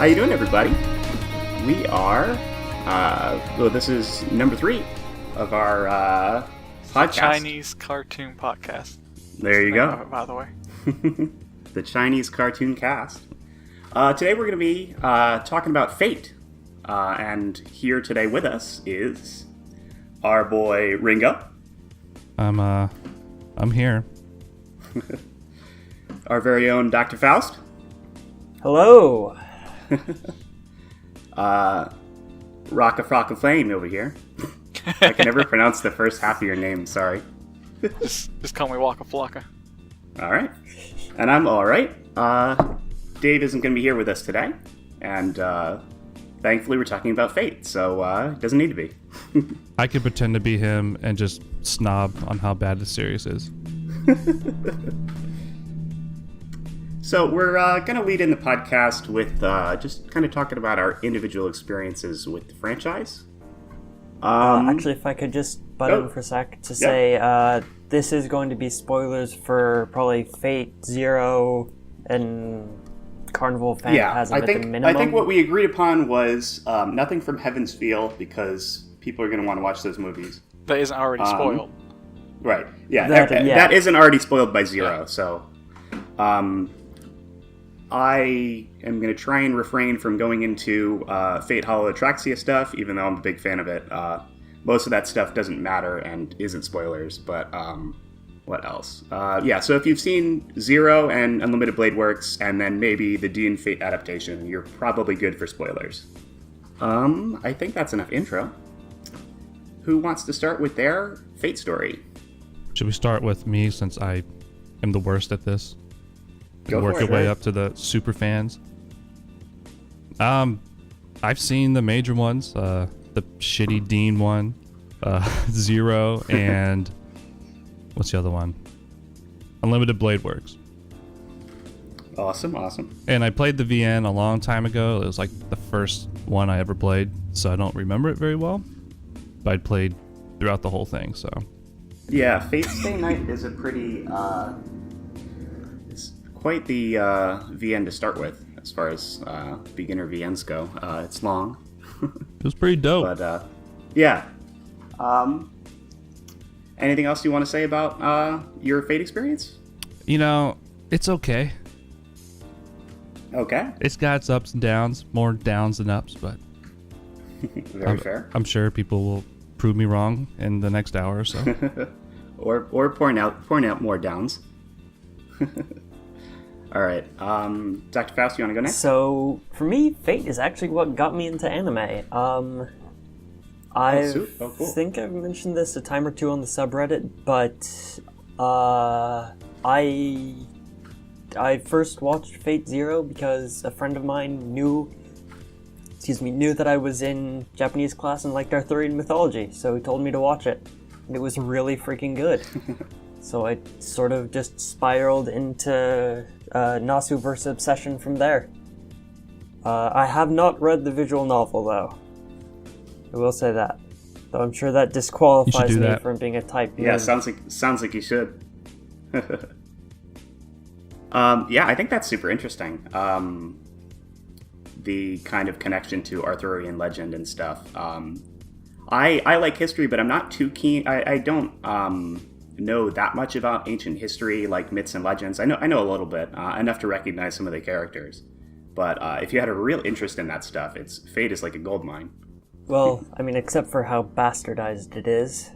How you doing, everybody? We are, this is number 3 of our podcast. Chinese cartoon podcast. There you go. By the way. The Chinese cartoon cast. Today we're going to be talking about Fate. And here today with us is our boy Ringo. I'm here. Our very own Dr. Faust. Hello. Rocka Flame over here. I can never pronounce the first half of your name, sorry. Just call me Waka Flocka. Alright. And I'm alright. Dave isn't going to be here with us today. And thankfully we're talking about Fate, so it doesn't need to be. I could pretend to be him and just snob on how bad the series is. So we're going to lead in the podcast with just kind of talking about our individual experiences with the franchise. Actually, if I could just butt in for a sec to say this is going to be spoilers for probably Fate, Zero, and Carnival Phantasm at the minimum. I think what we agreed upon was nothing from Heaven's Feel, because people are going to want to watch those movies. That isn't already spoiled. Right. Yeah, that isn't already spoiled by Zero, so... I am going to try and refrain from going into Fate Hollow Atraxia stuff, even though I'm a big fan of it. Most of that stuff doesn't matter and isn't spoilers, but what else? So if you've seen Zero and Unlimited Blade Works, and then maybe the Dune Fate adaptation, you're probably good for spoilers. I think that's enough intro. Who wants to start with their Fate story? Should we start with me, since I am the worst at this? Work your way up to the super fans. I've seen the major ones, the shitty Dean one, Zero, and what's the other one? Unlimited Blade Works. Awesome. And I played the VN a long time ago. It was like the first one I ever played, so I don't remember it very well. But I played throughout the whole thing, so. Yeah, Fate Stay Night is a pretty... quite the VN to start with, as far as beginner VNs go. It's long. It was pretty dope. But, yeah. Anything else you want to say about your Fate experience? You know, it's okay. Okay. It's got its ups and downs, more downs than ups, but... Very fair. I'm sure people will prove me wrong in the next hour or so. or point out more downs. All right, Dr. Faust, you want to go next? So, for me, Fate is actually what got me into anime. I think I've mentioned this a time or two on the subreddit, but I first watched Fate Zero because a friend of mine knew that I was in Japanese class and liked Arthurian mythology, so he told me to watch it, and it was really freaking good. So I sort of just spiraled into Nasuverse obsession from there. I have not read the visual novel, though. I will say that. Though I'm sure that disqualifies me from being a type. Yeah, sounds like you should. I think that's super interesting. The kind of connection to Arthurian legend and stuff. I like history, but I'm not too keen. I don't... know that much about ancient history, like myths and legends. I know a little bit, enough to recognize some of the characters. But if you had a real interest in that stuff, Fate is like a goldmine. Well, I mean, except for how bastardized it is.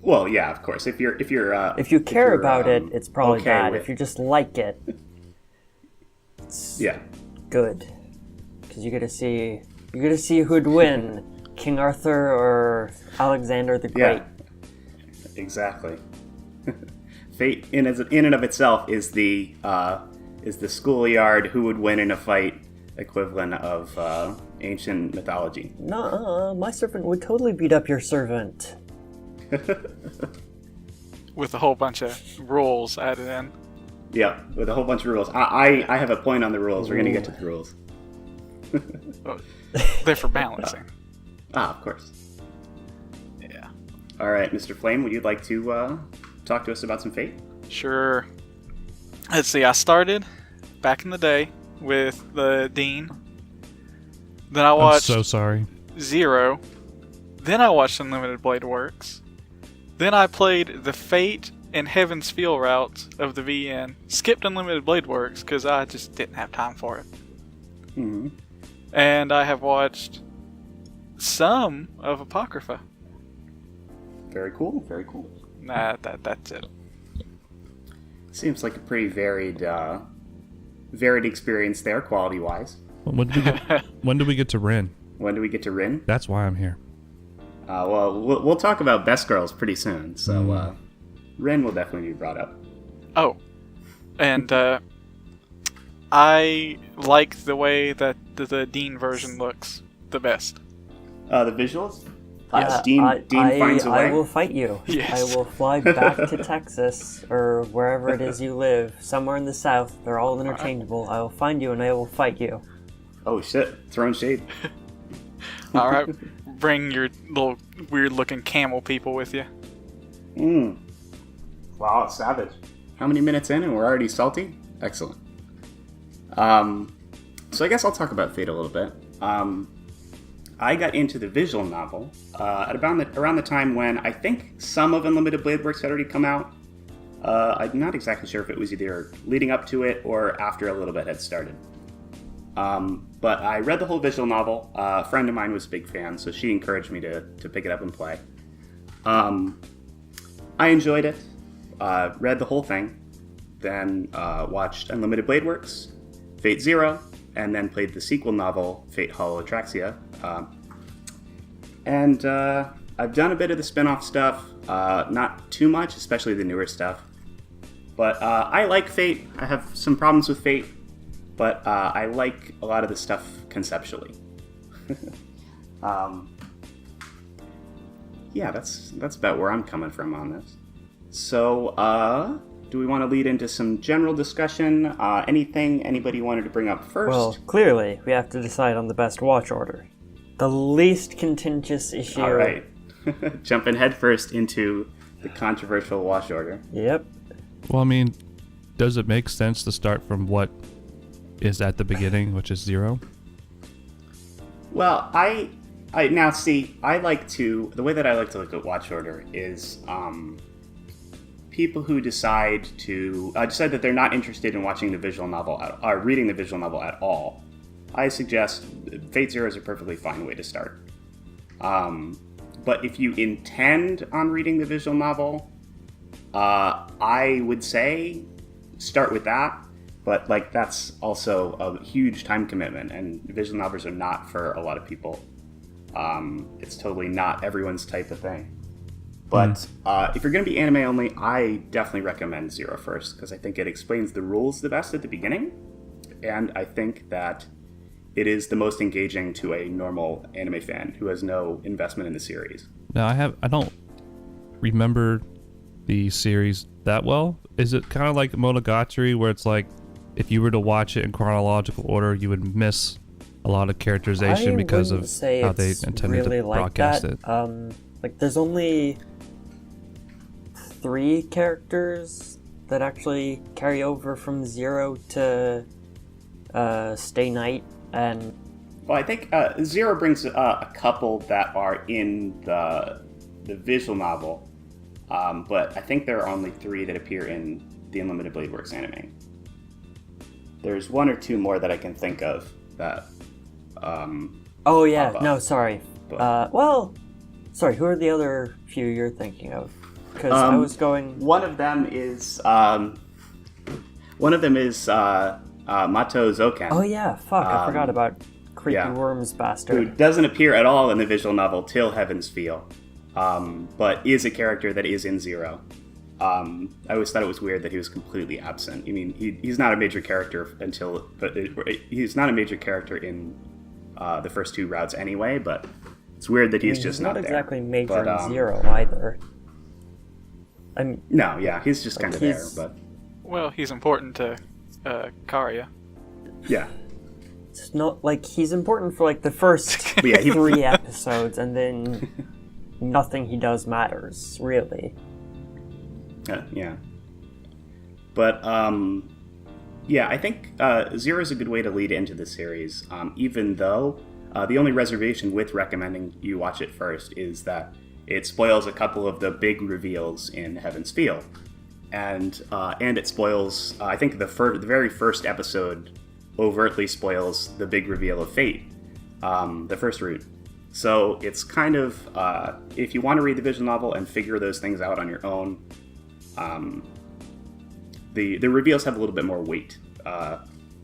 Well, yeah, of course. If you care about it, it's probably bad. If you just like it, it's good. Because you get to see who'd win, King Arthur or Alexander the Great. Yeah. Exactly. Fate, in and of itself, is the schoolyard who would win in a fight equivalent of ancient mythology. Nuh-uh, my servant would totally beat up your servant. With a whole bunch of rules added in. Yeah, with a whole bunch of rules. I have a point on the rules. We're going to get to the rules. They're for balancing. Of course. Yeah. All right, Mr. Flame, would you like to talk to us about some Fate? Sure. Let's see, I started back in the day with the Dean. Then I I'm watched so sorry. Zero. Then I watched Unlimited Blade Works. Then I played the Fate and Heaven's Feel route of the VN. Skipped Unlimited Blade Works because I just didn't have time for it. Mm-hmm. And I have watched some of Apocrypha. Very cool. Very cool. That's it. Seems like a pretty varied experience there, quality-wise. When do we get to Rin? When do we get to Rin? That's why I'm here. Well, we'll talk about Best Girls pretty soon, so Rin will definitely be brought up. Oh, and I like the way that the Dean version looks the best. The visuals? Yeah, Dean finds a way. I will fight you. Yes. I will fly back to Texas or wherever it is you live, somewhere in the South. They're all interchangeable. I will find you and I will fight you. Oh shit, throwing shade. All right, bring your little weird-looking camel people with you. Wow, it's savage. How many minutes in and we're already salty? Excellent. So I guess I'll talk about Fate a little bit. I got into the visual novel at around the time when I think some of Unlimited Blade Works had already come out. I'm not exactly sure if it was either leading up to it or after a little bit had started. But I read the whole visual novel. A friend of mine was a big fan, so she encouraged me to pick it up and play. I enjoyed it. Read the whole thing. Then watched Unlimited Blade Works, Fate Zero, and then played the sequel novel, Fate Holotraxia. And I've done a bit of the spin-off stuff. Not too much, especially the newer stuff. But I like Fate. I have some problems with Fate. But I like a lot of the stuff conceptually. Yeah, that's about where I'm coming from on this. So, do we want to lead into some general discussion? Anything anybody wanted to bring up first? Well, clearly, we have to decide on the best watch order. The least contentious issue. All right. Jumping headfirst into the controversial watch order. Yep. Well, I mean, does it make sense to start from what is at the beginning, which is Zero? Well, I now see. The way that I like to look at watch order is people who decide that they're not interested in watching the visual novel or reading the visual novel at all. I suggest Fate Zero is a perfectly fine way to start. But if you intend on reading the visual novel, I would say start with that. But that's also a huge time commitment, and visual novels are not for a lot of people. It's totally not everyone's type of thing. But if you're going to be anime only, I definitely recommend Zero first, because I think it explains the rules the best at the beginning, and I think that it is the most engaging to a normal anime fan who has no investment in the series. Now, I don't remember the series that well. Is it kind of like Monogatari, where it's like if you were to watch it in chronological order, you would miss a lot of characterization because of how they intended to broadcast it? There's only 3 characters that actually carry over from Zero to Stay Night, and well, I think Zero brings a couple that are in the visual novel, but I think there are only 3 that appear in the Unlimited Blade Works anime. There's 1 or 2 more that I can think of that. Oh yeah, no, sorry. But, sorry. Who are the other few you're thinking of? Because I was going. One of them is Mato Zoken. Oh yeah, fuck! I forgot about Creepy Worms Who bastard. doesn't appear at all in the visual novel till Heaven's Feel, but is a character that is in Zero. I always thought it was weird that he was completely absent. I mean, he's not a major character he's not a major character in the first 2 routes anyway. But it's weird that he's just not there. Not exactly major in Zero either. He's just kind of there. But Well, he's important to Karya. yeah, it's not like he's important for the first 3 episodes, and then nothing he does matters really. yeah. But Yeah, I think Zero is a good way to lead into the series, even though the only reservation with recommending you watch it first is that it spoils a couple of the big reveals in Heaven's Feel. And it spoils, I think the very first episode overtly spoils the big reveal of Fate, the first route. So it's kind of, if you want to read the visual novel and figure those things out on your own, the reveals have a little bit more weight.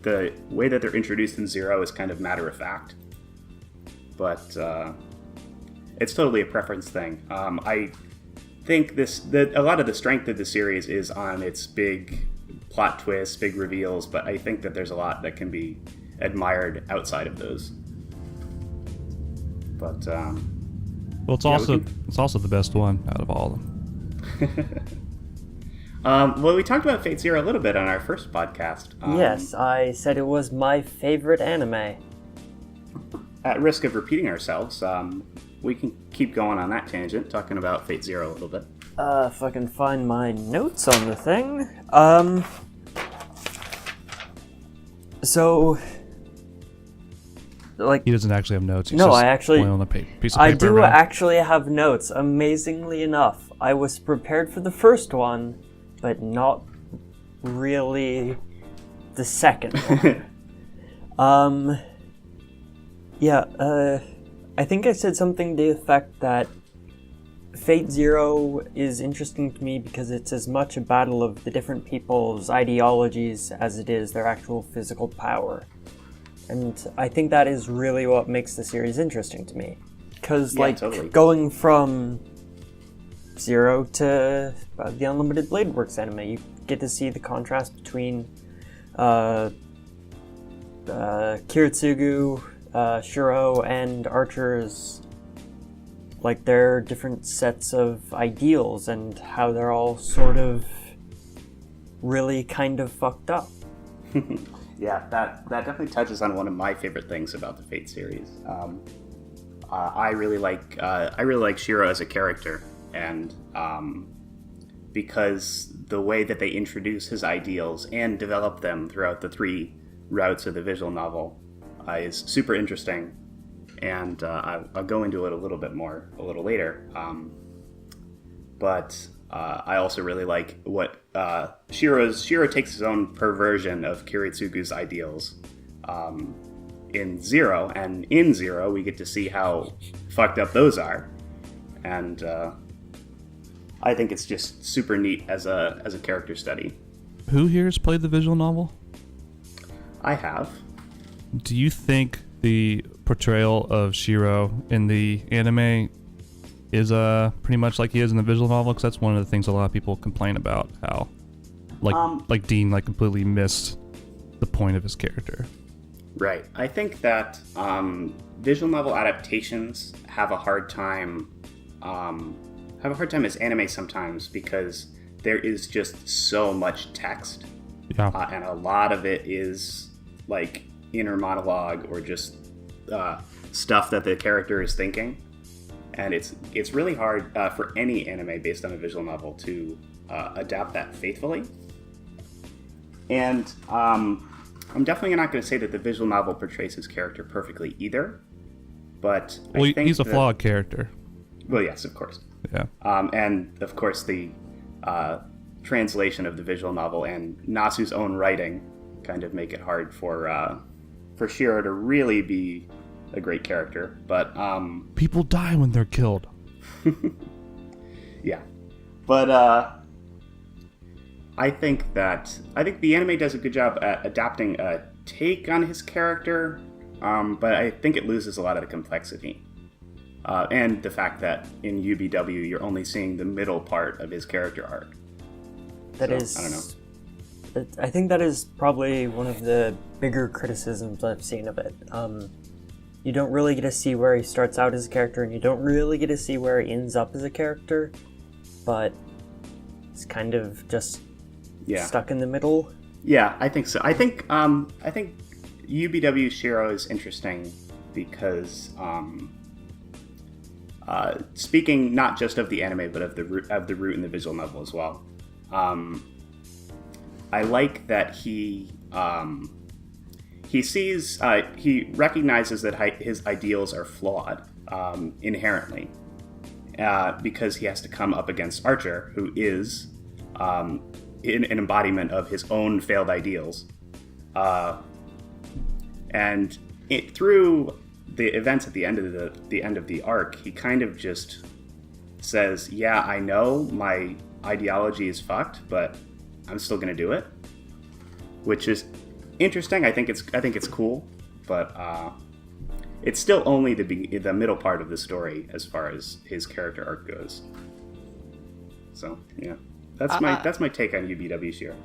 The way that they're introduced in Zero is kind of matter of fact, but it's totally a preference thing. I think a lot of the strength of the series is on its big plot twists, big reveals, but I think that there's a lot that can be admired outside of those. But well, it's also the best one out of all of them. Well, we talked about Fate Zero a little bit on our first podcast. Yes, I said it was my favorite anime. At risk of repeating ourselves, we can keep going on that tangent, talking about Fate Zero a little bit. If I can find my notes on the thing. So, like, He doesn't actually have notes. He's No, just I actually- pointing on a piece of I paper do around. actually have notes, amazingly enough. I was prepared for the first one, but not really the second one. I think I said something to the effect that Fate Zero is interesting to me because it's as much a battle of the different people's ideologies as it is their actual physical power. And I think that is really what makes the series interesting to me. Because, totally. going from Zero to the Unlimited Blade Works anime, you get to see the contrast between Kiritsugu, Shiro, and Archer's, like, their different sets of ideals and how they're all sort of really kind of fucked up. Yeah, that definitely touches on one of my favorite things about the Fate series. I really like Shiro as a character, and because the way that they introduce his ideals and develop them throughout the 3 routes of the visual novel is super interesting, and I'll go into it a little bit more a little later. But I also really like what Shiro takes his own perversion of Kiritsugu's ideals in Zero, and in Zero we get to see how fucked up those are, and I think it's just super neat as a character study. Who here has played the visual novel? I have. Do you think the portrayal of Shiro in the anime is pretty much like he is in the visual novel? Because that's one of the things a lot of people complain about, how like Dean completely missed the point of his character. Right. I think that visual novel adaptations have a hard time as anime sometimes, because there is just so much text. Yeah. And a lot of it is like inner monologue or just stuff that the character is thinking, and it's really hard for any anime based on a visual novel to adapt that faithfully. And I'm definitely not going to say that the visual novel portrays his character perfectly either, but Well, I think he's a flawed character. Well, yes, of course. Yeah. And of course the translation of the visual novel and Nasu's own writing kind of make it hard for Shiro to really be a great character. But People die when they're killed. yeah. But I think the anime does a good job at adapting a take on his character, but I think it loses a lot of the complexity. And the fact that in UBW you're only seeing the middle part of his character arc. That So, is, I don't know. I think that is probably one of the bigger criticisms I've seen of it. You don't really get to see where he starts out as a character, and you don't really get to see where he ends up as a character, but it's kind of just stuck in the middle. Yeah, I think so. I think UBW Shiro is interesting because speaking not just of the anime but of the root in the visual novel as well. I like that he he recognizes that his ideals are flawed inherently, because he has to come up against Archer, who is an embodiment of his own failed ideals. And through the events at the end of the arc, he kind of just says, "Yeah, I know my ideology is fucked, but I'm still going to do it," which is interesting. I think it's cool, but it's still only the middle part of the story as far as his character arc goes. So yeah, that's my take on UBW Shira.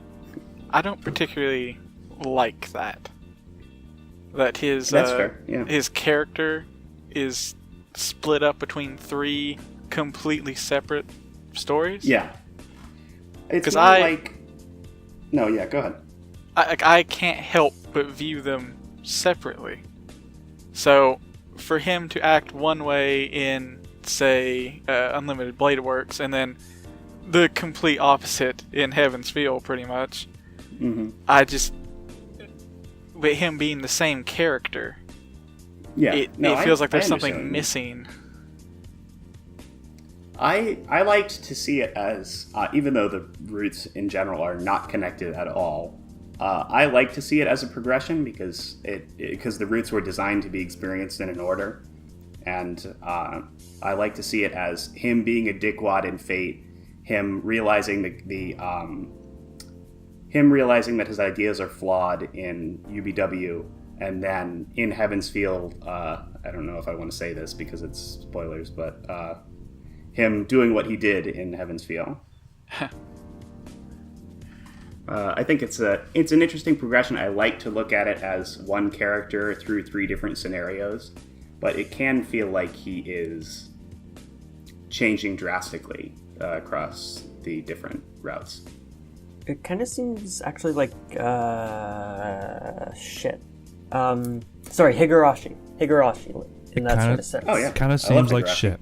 I don't particularly like that. That his That's fair. Yeah. his character is split up between 3 completely separate stories. Yeah. It's 'Cause No, yeah, go ahead. I can't help but view them separately. So, for him to act one way in, say, Unlimited Blade Works, and then the complete opposite in Heaven's Feel, pretty much, but him being the same character, it feels like there's something missing. I liked to see it as, even though the roots in general are not connected at all, I like to see it as a progression because the roots were designed to be experienced in an order, and I like to see it as him being a dickwad in Fate, him realizing that his ideas are flawed in UBW, and then in Heaven's Field, I don't know if I want to say this because it's spoilers, but him doing what he did in Heaven's Field. I think it's an interesting progression. I like to look at it as one character through 3 different scenarios, but it can feel like he is changing drastically across the different routes. It kind of seems actually like shit. Sorry, Higurashi in that sort of sense. Oh yeah, Kind of seems like shit.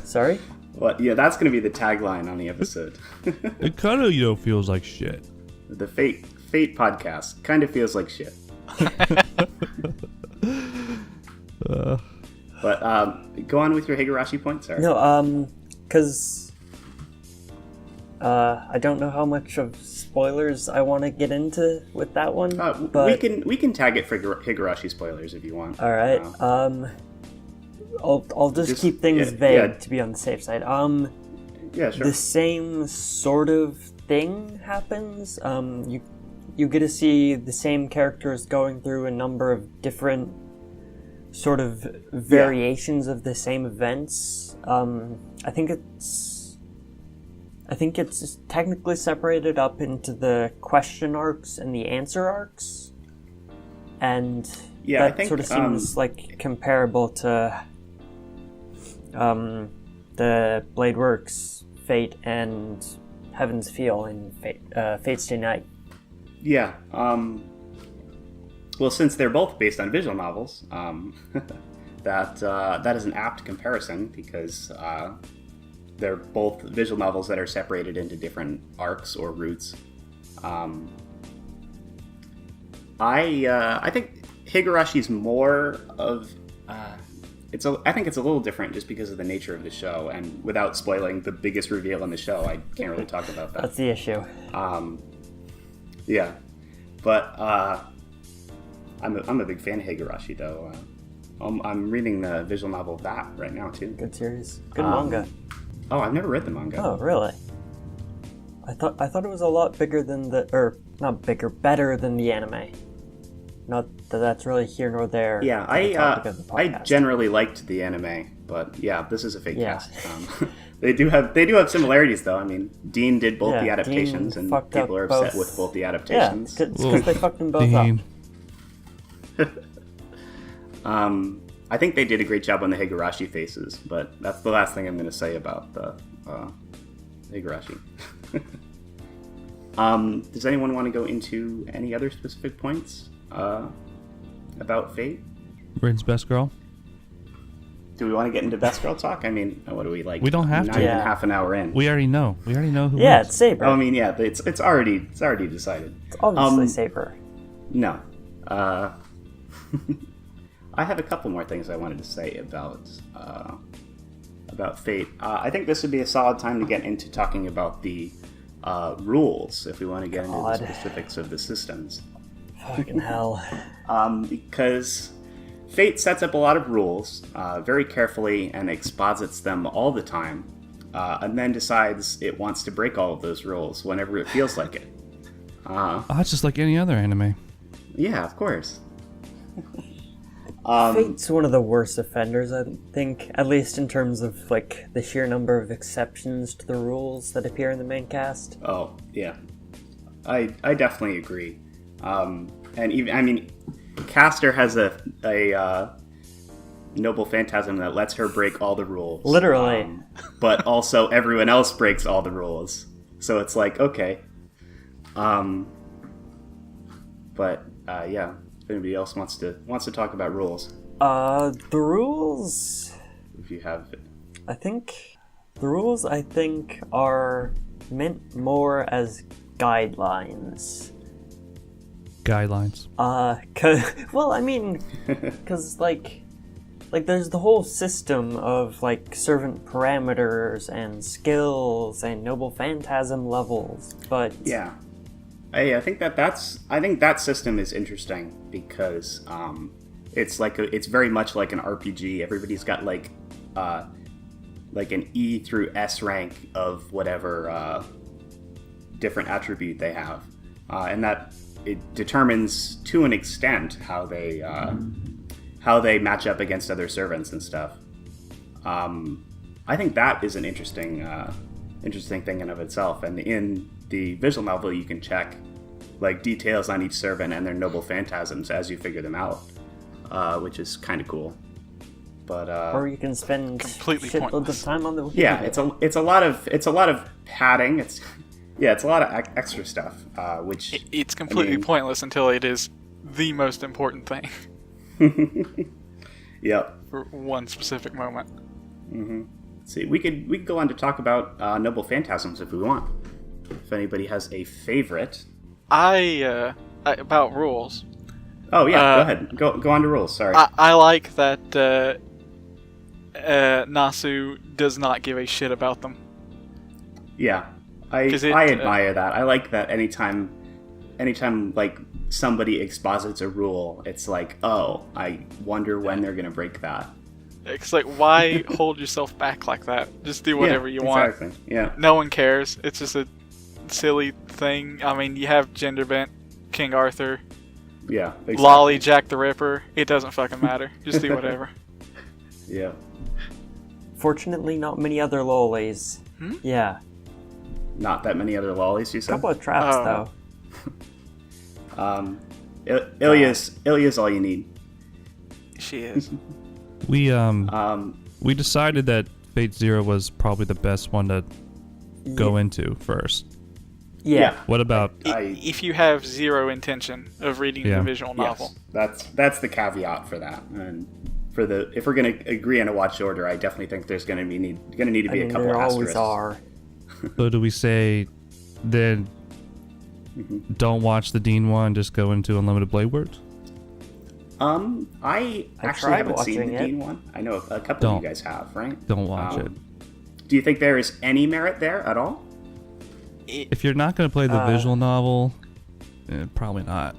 Sorry? Well, yeah, that's going to be the tagline on the episode. It kind of, feels like shit. The Fate podcast kind of feels like shit. But go on with your Higurashi point, sorry. No, because I don't know how much of spoilers I want to get into with that one. But we can tag it for Higurashi spoilers if you want. All right. I'll just keep things vague to be on the safe side. Yeah, sure. The same sort of thing happens. You get to see the same characters going through a number of different sort of variations of the same events. I think it's technically separated up into the question arcs and the answer arcs, and I think, sort of seems like comparable to the Blade Works, Fate, and Heaven's Feel in Fate's Stay Night. Yeah. Well, since they're both based on visual novels, that is an apt comparison because they're both visual novels that are separated into different arcs or routes. I think Higurashi's more of I think it's a little different just because of the nature of the show, and without spoiling the biggest reveal in the show, I can't really talk about that. That's the issue. Yeah, but I'm a big fan of Higurashi though. I'm reading the visual novel of that right now too. Good series. Good manga. Oh, I've never read the manga. Oh, really? I thought it was a lot bigger than better than the anime. Not that that's really here nor there. Yeah, I generally liked the anime, but yeah, this is a fake cast. They do have similarities though. I mean, Dean did both the adaptations, and people are upset with both the adaptations. Yeah, it's because they fucked them both up. I think they did a great job on the Higurashi faces, but that's the last thing I'm going to say about the Higurashi. Does anyone want to go into any other specific points about Fate? Rin's best girl? Do we want to get into best girl talk? I mean, what do we like? We don't have not to. even Yeah. half an hour in. We already know. We already know who Yeah, wins. it's Saber. Oh, I mean, yeah, it's already decided. It's obviously um, Saber. No. I have a couple more things I wanted to say about Fate. I think this would be a solid time to get into talking about the rules, if we want to get into God. the specifics of the systems. Fucking hell. Because Fate sets up a lot of rules very carefully and exposits them all the time, and then decides it wants to break all of those rules whenever it feels like it. Oh, it's just like any other anime. Yeah, of course. Fate's one of the worst offenders, I think, at least in terms of like the sheer number of exceptions to the rules that appear in the main cast. Oh, yeah. I definitely agree. And even, I mean, Caster has a noble phantasm that lets her break all the rules. Literally. But also everyone else breaks all the rules. So it's like, okay. But yeah, if anybody else wants to talk about rules, The rules, if you have it. the rules are meant more as guidelines. Guidelines. Well, I mean, because like there's the whole system of like servant parameters and skills and noble phantasm levels, but Yeah, I think that system is interesting because it's very much like an RPG. Everybody's got like an E through S rank of whatever different attribute they have, and that it determines to an extent how they match up against other servants and stuff. I think that is an interesting thing in of itself. And in the visual novel, you can check like details on each servant and their noble phantasms as you figure them out, which is kind of cool. But or you can spend Completely shitloads pointless. of time on the Wikipedia. yeah, it's a lot of padding. It's a lot of extra stuff, which It's completely I mean- pointless until it is the most important thing yep. for one specific moment. See, we could go on to talk about noble phantasms if we want. If anybody has a favorite. About rules. Oh yeah, go ahead. Go on to rules. Sorry. I like that Nasu does not give a shit about them. Yeah, I admire that. I like that anytime like somebody exposits a rule, it's like, oh, I wonder when they're gonna break that. It's like, why hold yourself back like that? Just do whatever you want. Exactly. Yeah. No one cares. It's just a silly thing. I mean, you have gender bent King Arthur, Yeah. Exactly. Lolly Jack the Ripper. It doesn't fucking matter. Just do whatever. Yeah. Fortunately, not many other lollies. Yeah, Not that many other lollies, you a said. couple of traps Oh. though. Ilya's all you need. She is. We decided that Fate Zero was probably the best one to go into first. Yeah. What about If you have zero intention of reading Yeah. the visual novel. Yes, that's the caveat for that. And if we're going to agree on a watch order, I definitely think there's going to need to I be mean, a couple there of always asterisks. are. so do we say then don't watch the Dean one, just go into Unlimited Blade Works? I actually tried haven't seen watching the it. Dean one. I know a couple of Don't. you guys have, right? Don't watch it. Do you think there is any merit there at all? If you're not going to play the visual novel, probably not.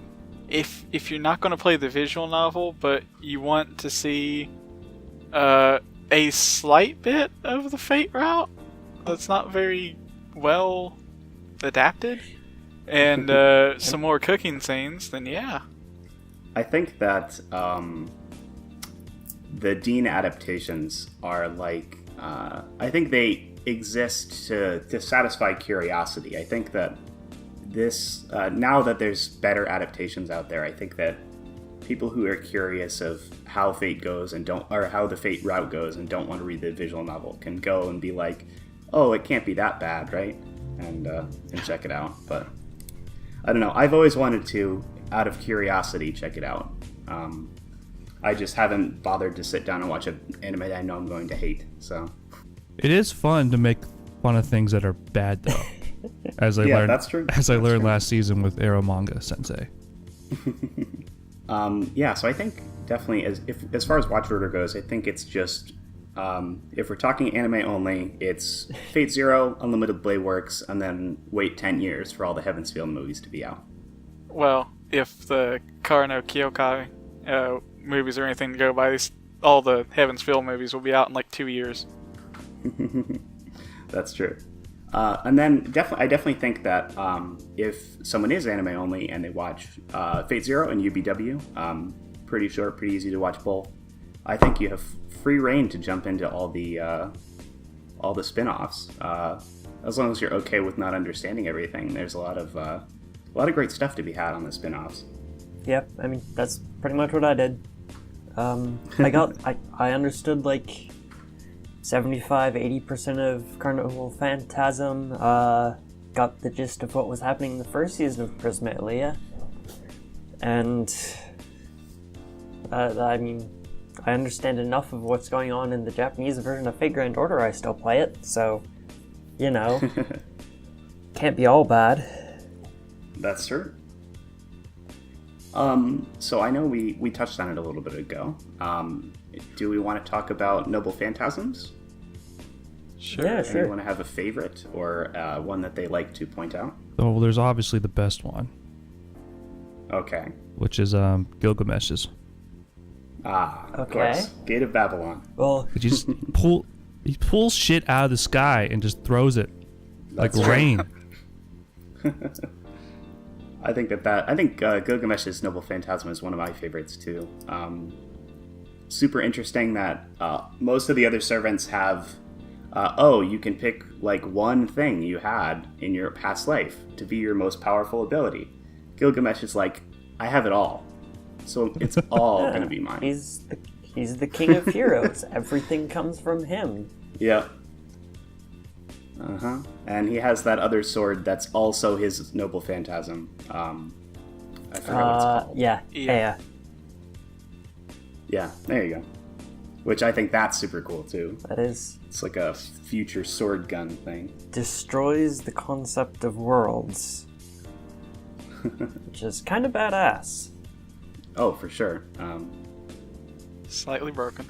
If you're not going to play the visual novel, but you want to see a slight bit of the Fate route that's not very well adapted, and some more cooking scenes, then yeah. I think that the Dean adaptations are like I think they exist to satisfy curiosity. I think that this now that there's better adaptations out there, I think that people who are curious of how Fate goes and how the Fate route goes and don't want to read the visual novel can go and be like, oh, it can't be that bad, right? And check it out. But I don't know. I've always wanted to, out of curiosity, check it out. I just haven't bothered to sit down and watch an anime that I know I'm going to hate. So It is fun to make fun of things that are bad, though. As I learned, that's true. As I learned last season with Arrow Manga Sensei. So I think definitely as far as watch order goes, I think it's just if we're talking anime only, it's Fate Zero, Unlimited Blade Works, and then wait 10 years for all the Heaven's Feel movies to be out. Well, if the Karano Kyokai movies are anything to go by, all the Heaven's Feel movies will be out in like 2 years. That's true. And then I definitely think that if someone is anime only and they watch Fate Zero and UBW, pretty short, pretty easy to watch both, I think you have free reign to jump into all the spin-offs. As long as you're okay with not understanding everything, there's a lot of great stuff to be had on the spin-offs. Yep, I mean, that's pretty much what I did. I understood like 75-80% of Carnival Phantasm, got the gist of what was happening in the first season of Prisma Ilia, and I mean, I understand enough of what's going on in the Japanese version of Fate Grand Order. I still play it, so, you know, can't be all bad. That's true. So I know we touched on it a little bit ago. Do we want to talk about Noble Phantasms? Sure. Yeah, sure. Anyone have a favorite or one that they like to point out? So there's obviously the best one, Okay. which is Gilgamesh's. Of Okay. course. Gate of Babylon. Well, He just he pulls shit out of the sky and just throws it like That's rain. I think Gilgamesh's Noble Phantasm is one of my favorites too. Super interesting that most of the other servants have you can pick like one thing you had in your past life to be your most powerful ability. Gilgamesh is like, I have it all, so it's all gonna be mine. he's the king of heroes. Everything comes from him. Yeah. And he has that other sword that's also his Noble Phantasm. I forgot what it's called. Yeah. Yeah, there you go. Which I think that's super cool too. That is. It's like a future sword gun thing. Destroys the concept of worlds. Which is kind of badass. Oh, for sure. Slightly broken.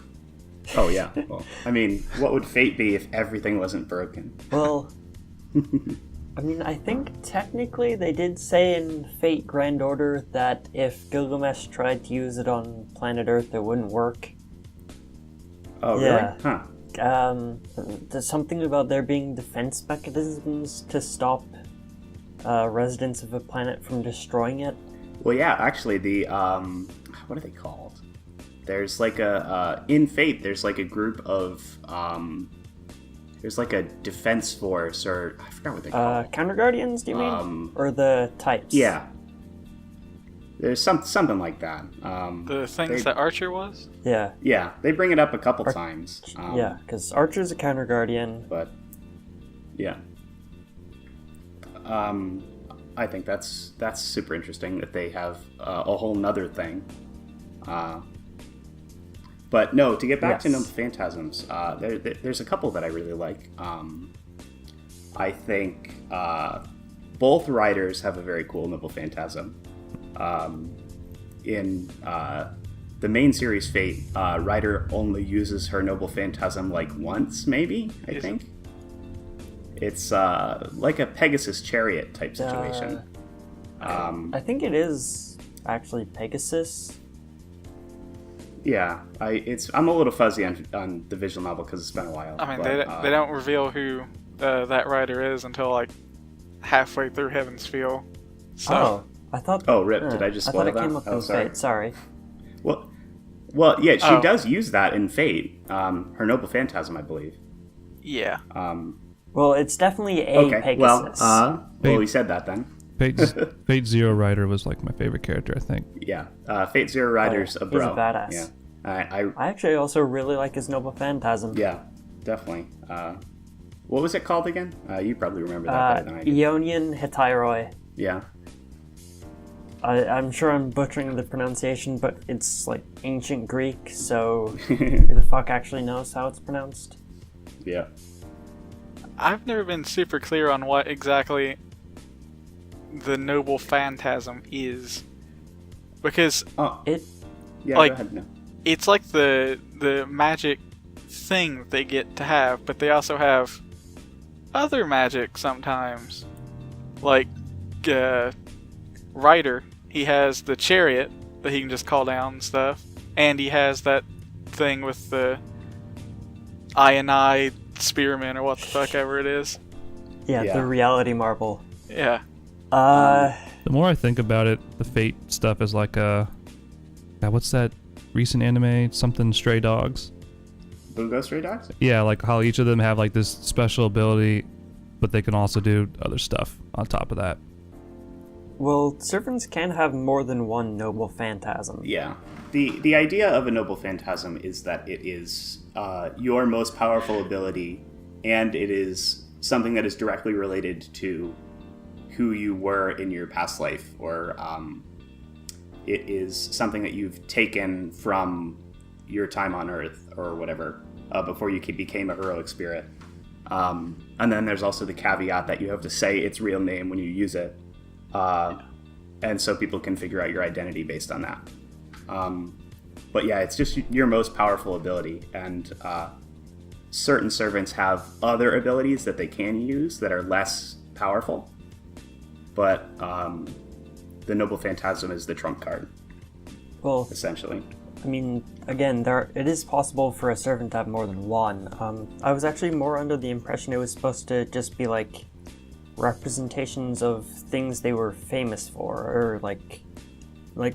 Oh yeah. Well, I mean, what would Fate be if everything wasn't broken? Well, I mean, I think technically they did say in Fate Grand Order that if Gilgamesh tried to use it on planet Earth, it wouldn't work. Oh, really? Yeah. Huh. There's something about there being defense mechanisms to stop residents of a planet from destroying it. Well, yeah. Actually, the what are they called? There's like in Fate. There's like a group of there's like a defense force, or I forgot what they call it. Counter Guardians, do you mean? Or the types? Yeah. There's something like that. The things that Archer was? Yeah. Yeah, they bring it up a couple times. Yeah, because Archer's a Counter Guardian. But yeah, I think that's super interesting that they have a whole nother thing. But no, to get back to Noble Phantasms, there's a couple that I really like. I think both writers have a very cool Noble Phantasm. In the main series Fate, Ryder only uses her Noble Phantasm like once, maybe, I think. It's like a Pegasus chariot type situation. I think it is actually Pegasus. Yeah, I'm a little fuzzy on the visual novel because it's been a while. I mean, but, they don't reveal who that writer is until like halfway through Heaven's Feel. So, I thought. Oh, rip! Did I just spoil I thought that? it came up in sorry. Fate. Sorry. Well, yeah, she does use that in Fate. Her Noble Phantasm, I believe. Yeah. Well, it's definitely a Okay. Pegasus. Well, we said that then. Fate Zero Rider was like my favorite character, I think. Yeah, Fate Zero Rider's a bro. He's a badass. Yeah, I actually also really like his Noble Phantasm. Yeah, definitely. What was it called again? You probably remember that better than I do. Ionian Hetairoi. Yeah. I'm sure I'm butchering the pronunciation, but it's like ancient Greek, so who the fuck actually knows how it's pronounced? Yeah. I've never been super clear on what exactly the noble phantasm is. Because Oh, It yeah, like- go ahead. No. it's like the magic thing that they get to have, but they also have other magic sometimes. Like Ryder, he has the chariot that he can just call down and stuff, and he has that thing with the ionide spearman or what the fuck ever it is. yeah, Yeah. the reality marble. Yeah. The more I think about it, the Fate stuff is like what's that recent anime? Something Stray Dogs. Bungo Stray Dogs? Yeah, like how each of them have like this special ability, but they can also do other stuff on top of that. Well, servants can have more than one noble phantasm. Yeah. The idea of a noble phantasm is that it is your most powerful ability, and it is something that is directly related to who you were in your past life, or it is something that you've taken from your time on Earth or whatever before you became a heroic spirit. And then there's also the caveat that you have to say its real name when you use it, and so people can figure out your identity based on that. But yeah, it's just your most powerful ability, and certain servants have other abilities that they can use that are less powerful. But the Noble Phantasm is the trump card, Well, essentially. I mean, again, it is possible for a servant to have more than one. I was actually more under the impression it was supposed to just be like representations of things they were famous for, or like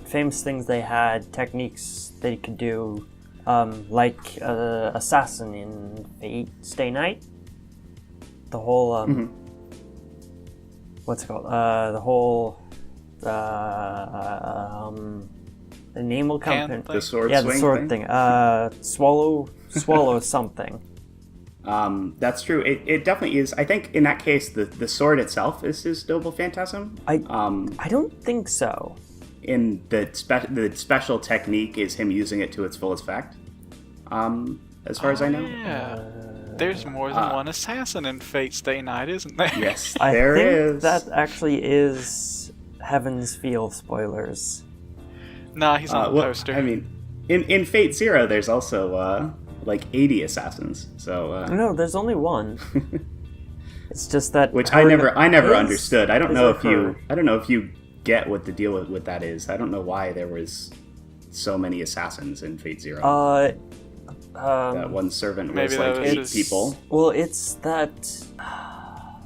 famous things they had, techniques they could do, like Assassin in Fate Stay Night. The whole what's it called? The whole the name will come. Hand The sword Yeah, swing the sword thing. Swallow something. That's true. It definitely is. I think in that case, the sword itself is his Noble Phantasm. I don't think so. In the special technique is him using it to its full effect. As far as I know. Yeah. There's more than one assassin in Fate Stay Night, isn't there? Yes, I there think is. that actually is Heaven's Feel spoilers. Nah, he's on the well, poster. I mean, in Fate Zero, there's also like 80 assassins. So No, there's only one. It's just that which I never his understood. I don't is know or if her. you get what the deal with that is. I don't know why there was so many assassins in Fate Zero. That one servant Maybe was that like was 8 just- people. Well, it's that.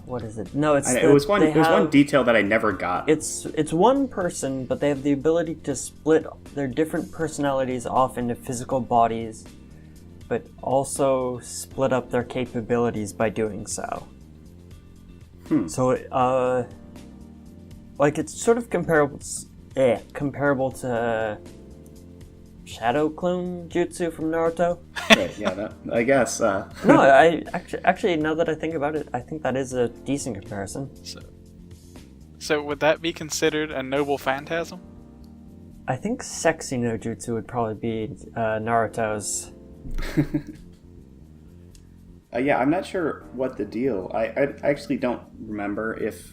What is it? No, it's It that was one. they It was one have- detail that I never got. It's one person, but they have the ability to split their different personalities off into physical bodies, but also split up their capabilities by doing so. So, like it's sort of comparable to Shadow Clone Jutsu from Naruto. Right, yeah, I guess. No, I actually now that I think about it, I think that is a decent comparison. So would that be considered a noble phantasm? I think Sexy no Jutsu would probably be Naruto's. Yeah, I'm not sure what the deal. I actually don't remember if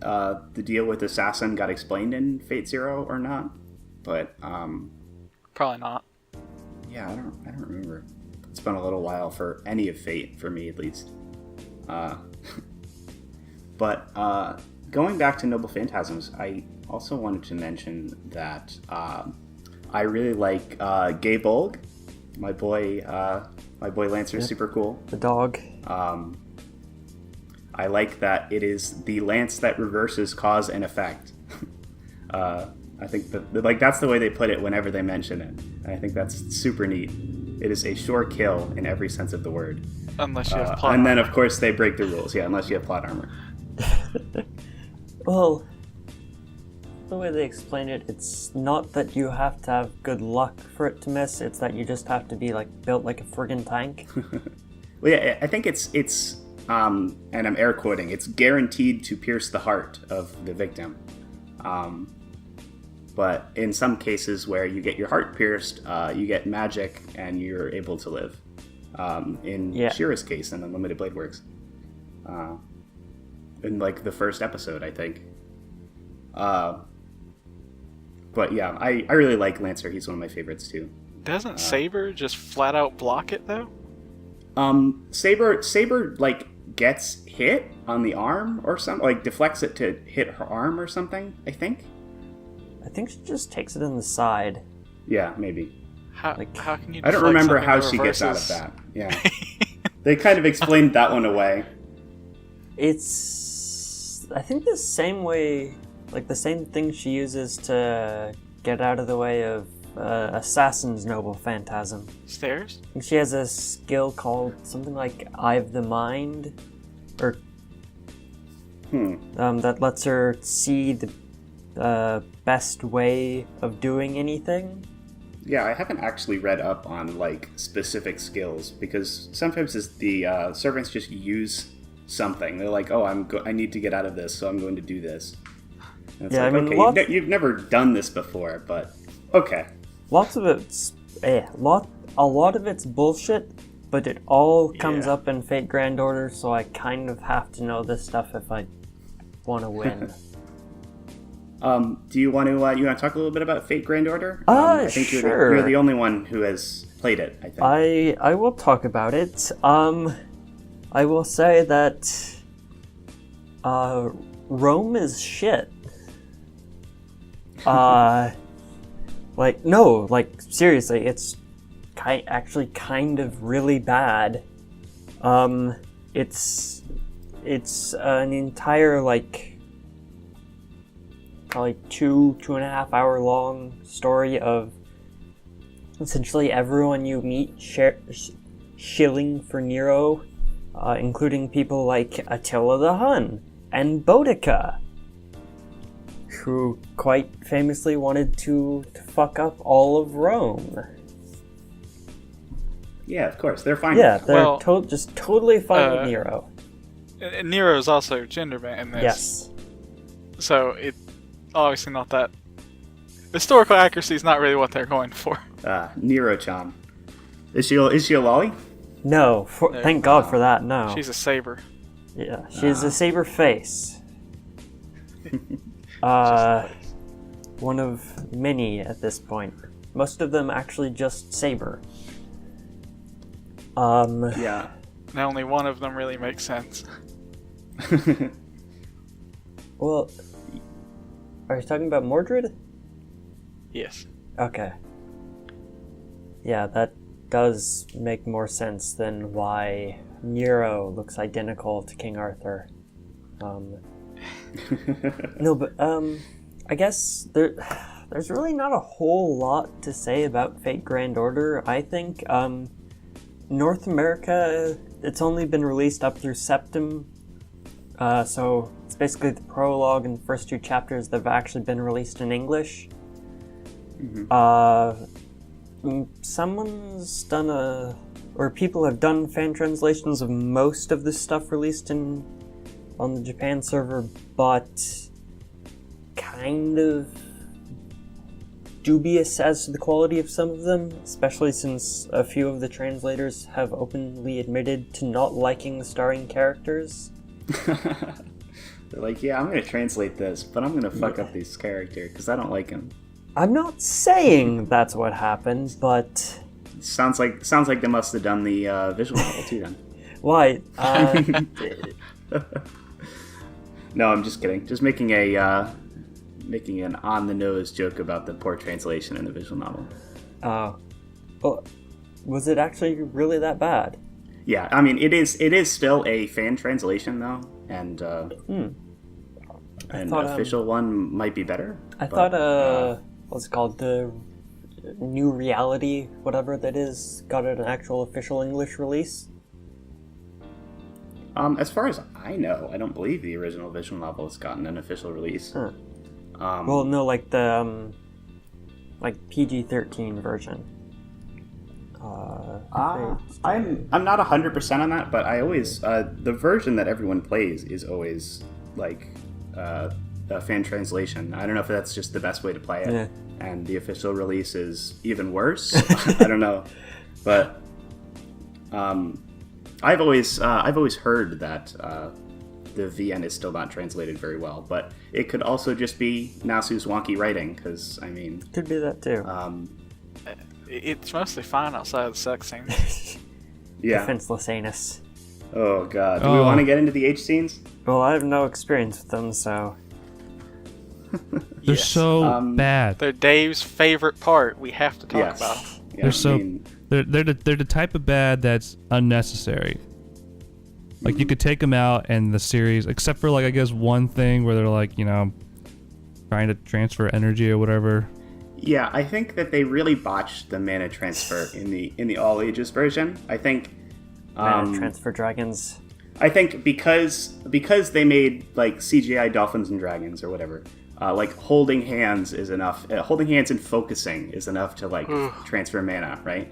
the deal with Assassin got explained in Fate Zero or not. But Probably not. yeah, I don't remember. It's been a little while for any of Fate, for me at least. But going back to Noble Phantasms, I also wanted to mention that I really like Gay Bolg. My boy Lancer's super cool. The dog. I like that it is the lance that reverses cause and effect. I think that that's the way they put it whenever they mention it. And I think that's super neat. It is a sure kill in every sense of the word. Unless you have plot. And then, of course, they break the rules. Yeah, unless you have plot armor. Well, the way they explain it, it's not that you have to have good luck for it to miss. It's that you just have to be like built like a friggin' tank. Well, yeah, I think it's and I'm air quoting. It's guaranteed to pierce the heart of the victim. But in some cases where you get your heart pierced, you get magic and you're able to live. In Shira's case in Unlimited Blade Works. In like the first episode, I think. But yeah, I really like Lancer. He's one of my favorites too. Doesn't Saber just flat out block it though? Saber like gets hit on the arm or something, like deflects it to hit her arm or something, I think. I think she just takes it in the side. Yeah, maybe. How can you? I don't remember how she gets out of that. Yeah, they kind of explained that one away. It's, I think, the same way, like the same thing she uses to get out of the way of Assassin's Noble Phantasm. Stairs? I think she has a skill called something like Eye of the Mind, or that lets her see the best way of doing anything. Yeah, I haven't actually read up on like specific skills because sometimes the servants just use something. They're like, "Oh, I need to get out of this, so I'm going to do this." And it's like, okay, you've never done this before, but okay. Lots of it's a lot of it's bullshit, but it all comes up in Fate Grand Order, so I kind of have to know this stuff if I want to win. Do you want to talk a little bit about Fate Grand Order? I think sure. You're the only one who has played it, I think. I will talk about it. I will say that Rome is shit. Seriously, it's actually kind of really bad. It's an entire probably 2.5 hour long story of essentially everyone you meet shilling for Nero, including people like Attila the Hun and Boudica, who quite famously wanted to fuck up all of Rome. Yeah, of course, they're fine. Yeah, they're just totally fine with Nero. And Nero is also gender bent in this. Yes. So it's obviously not that. Historical accuracy is not really what they're going for. Nero-chan. Is she a lolly? No, thank God for that, no. She's a saber. Yeah, she's a saber face. One of many at this point. Most of them actually just saber. Yeah. Now only one of them really makes sense. Well, are you talking about Mordred? Yes. Okay. Yeah, that does make more sense than why Nero looks identical to King Arthur. No, but I guess there's really not a whole lot to say about Fate Grand Order. I think North America, it's only been released up through Septim, so it's basically the prologue and the first 2 chapters that have actually been released in English. Someone's done or people have done fan translations of most of this stuff released on the Japan server, but kind of dubious as to the quality of some of them, especially since a few of the translators have openly admitted to not liking the starring characters. They're like, yeah, I'm going to translate this, but I'm going to fuck up this character because I don't like him. I'm not saying that's what happened, but sounds like they must have done the visual novel too. Then why? No, I'm just kidding. Just making an on-the-nose joke about the poor translation in the visual novel. Well, was it actually really that bad? Yeah, I mean, it is still a fan translation though, and an official one might be better. I thought what's it called, the New Reality, whatever that is, got an actual official English release. As far as I know, I don't believe the original visual novel has gotten an official release. Well, no, like the PG-13 version. I'm not 100% on that, but I always the version that everyone plays is always like fan translation. I don't know if that's just the best way to play it, and the official release is even worse. I don't know, but I've always heard that the VN is still not translated very well, but it could also just be Nasu's wonky writing, because I mean, Could be that too. It's mostly fine outside of the sex scene. yeah. Defenseless anus. Oh god, do we want to get into the H scenes? Well, I have no experience with them, so... They're so bad. They're Dave's favorite part. We have to talk about. Yeah, They're they're the type of bad that's unnecessary. Like you could take them out and the series, except for like I guess one thing where they're like, you know, trying to transfer energy or whatever. Yeah, I think that they really botched the mana transfer in the all ages version. I think transfer dragons. I think because they made like CGI dolphins and dragons or whatever, like holding hands is enough. Holding hands and focusing is enough to like transfer mana, right?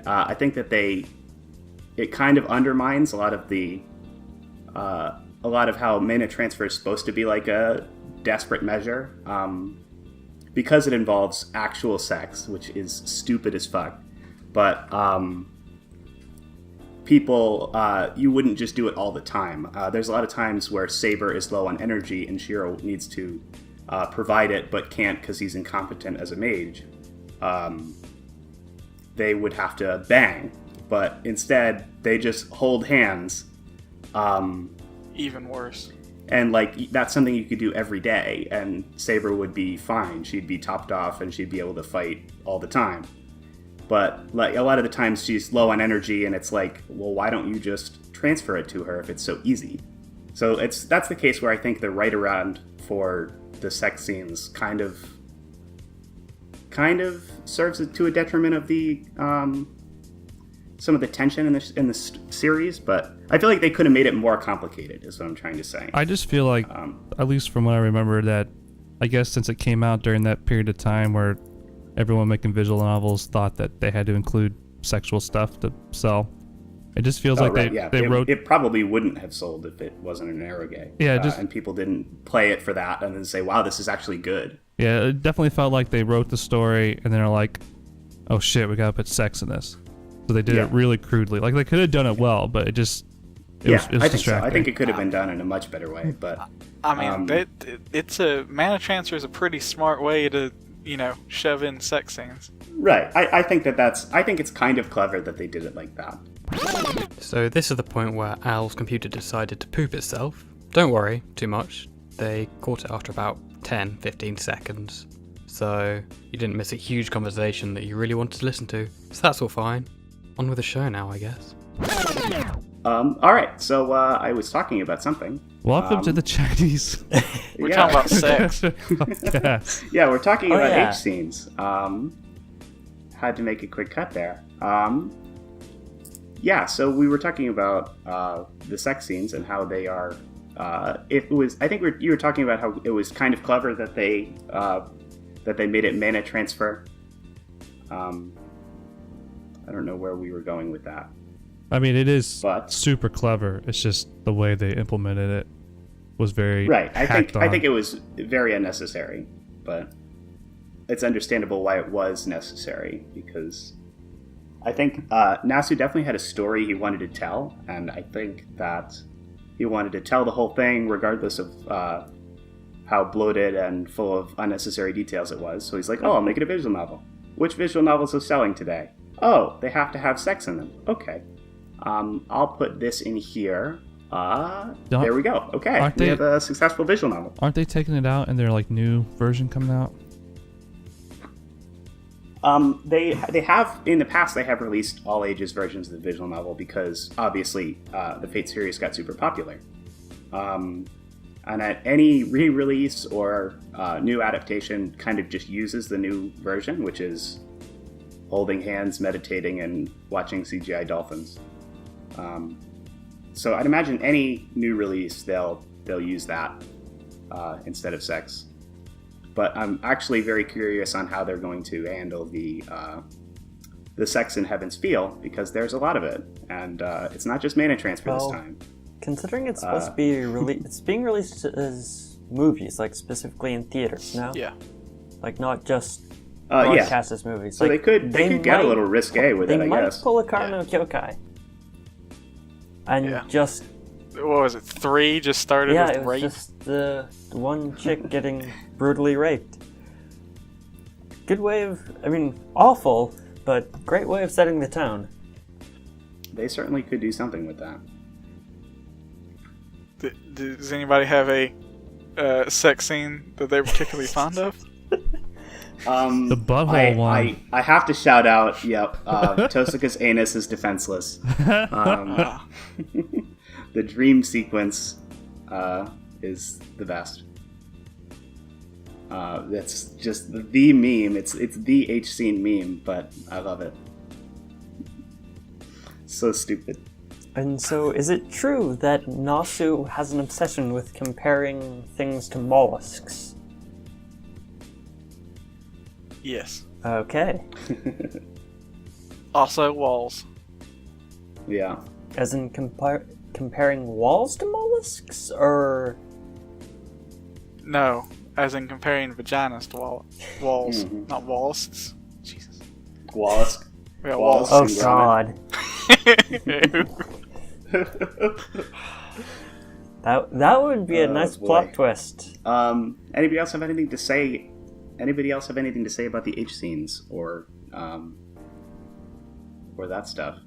I think that it kind of undermines a lot of how mana transfer is supposed to be like a desperate measure, because it involves actual sex, which is stupid as fuck. But people, you wouldn't just do it all the time. There's a lot of times where Saber is low on energy and Shiro needs to provide it, but can't because he's incompetent as a mage. They would have to bang, but instead they just hold hands. Even worse. And like that's something you could do every day, and Saber would be fine. She'd be topped off, and she'd be able to fight all the time. But like a lot of the times she's low on energy, and it's like, well, why don't you just transfer it to her if it's so easy? So that's the case where I think the right around for the sex scenes kind of serves to a detriment of the some of the tension in this series, but I feel like they could have made it more complicated, is what I'm trying to say. I just feel like, at least from what I remember, that I guess since it came out during that period of time where everyone making visual novels thought that they had to include sexual stuff to sell, it just feels like they wrote... It probably wouldn't have sold if it wasn't an eroge. Yeah, and people didn't play it for that and then say, wow, this is actually good. Yeah, it definitely felt like they wrote the story and they're like, oh shit, we gotta put sex in this. So they did it really crudely. Like they could have done it well, but it was I think distracting. so. I think it could have been done in a much better way. But I mean, it's a mana transfer is a pretty smart way to, you know, shove in sex scenes. Right. I think I think it's kind of clever that they did it like that. So this is the point where Al's computer decided to poop itself. Don't worry too much. They caught it after about 10-15 seconds. So you didn't miss a huge conversation that you really wanted to listen to. So that's all fine. On with the show now, I guess. All right. So I was talking about something. Welcome to the Chinese. We're talking about sex. Yeah, we're talking about H scenes. Had to make a quick cut there. So we were talking about the sex scenes and how they are. I think you were talking about how it was kind of clever that they made it mana transfer. I don't know where we were going with that. I mean, it is super clever. It's just the way they implemented it was very right. I think it was very unnecessary, but it's understandable why it was necessary, because I think Nasu definitely had a story he wanted to tell, and I think that he wanted to tell the whole thing regardless of how bloated and full of unnecessary details it was. So he's like, oh, I'll make it a visual novel. Which visual novels are selling today? Oh, they have to have sex in them. Okay. I'll put this in here. There we go. Okay, we have a successful visual novel. Aren't they taking it out in their like new version coming out? They have in the past. They have released all ages versions of the visual novel because obviously the Fate series got super popular. And at any re-release or new adaptation, kind of just uses the new version, which is holding hands, meditating, and watching CGI dolphins. So I'd imagine any new release they'll use that instead of sex. But I'm actually very curious on how they're going to handle the sex in Heaven's Feel, because there's a lot of it, and it's not just mana transfer this time. Considering it's supposed to be it's being released as movies, like specifically in theaters, no? Yeah. Like not just Yeah. broadcast as movies. So like, they could get a little risque with it, I might guess. pull a Kano Kyokai. And Yeah. just What was it? 3 just started yeah, with it was rape. just the one chick getting brutally raped. Good way of, I mean, awful, but great way of setting the tone. They certainly could do something with that. Does anybody have a sex scene that they're particularly fond of? The butthole one. I have to shout out, Tosaka's anus is defenseless. The dream sequence is the best. That's just the meme. It's the H scene meme, but I love it. So stupid. And so, is it true that Nasu has an obsession with comparing things to mollusks? Yes. Okay. Also walls. Yeah. As in comparing walls to mollusks, or No, as in comparing vaginas to walls, Mhm. not walls. Jesus. Wallace. Yeah, Walls. walls. oh god, that would be a Oh, nice boy. plot twist. Anybody else have anything to say? Anybody else have anything to say about the H scenes or that stuff?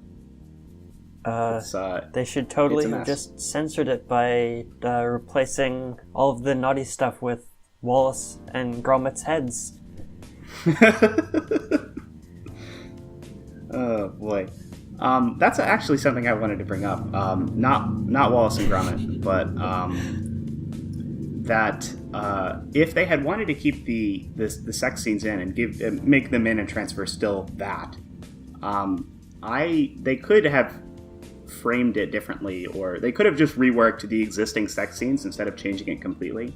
It's, They should totally it's a have mess. just censored it by replacing all of the naughty stuff with Wallace and Gromit's heads. Oh boy, that's actually something I wanted to bring up. Not Wallace and Gromit, but that if they had wanted to keep the sex scenes in and make them in and transfer still that, they could have framed it differently, or they could have just reworked the existing sex scenes instead of changing it completely,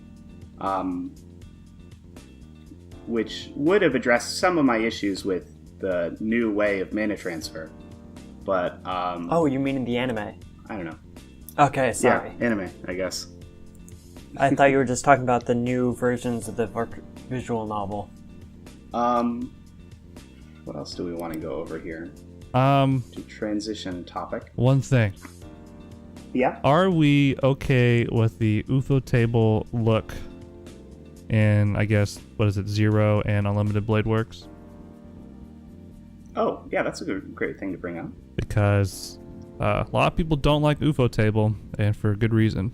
which would have addressed some of my issues with the new way of mana transfer. But Oh, you mean in the anime? I don't know. Okay, sorry. Yeah, anime, I guess. I thought you were just talking about the new versions of the visual novel. What else do we want to go over here? Um, To transition topic. one thing. Yeah. Are we okay with the UFO table look in, I guess, what is it, Zero and Unlimited Blade Works? Oh, yeah, that's a great thing to bring up. Because a lot of people don't like UFO table, and for good reason.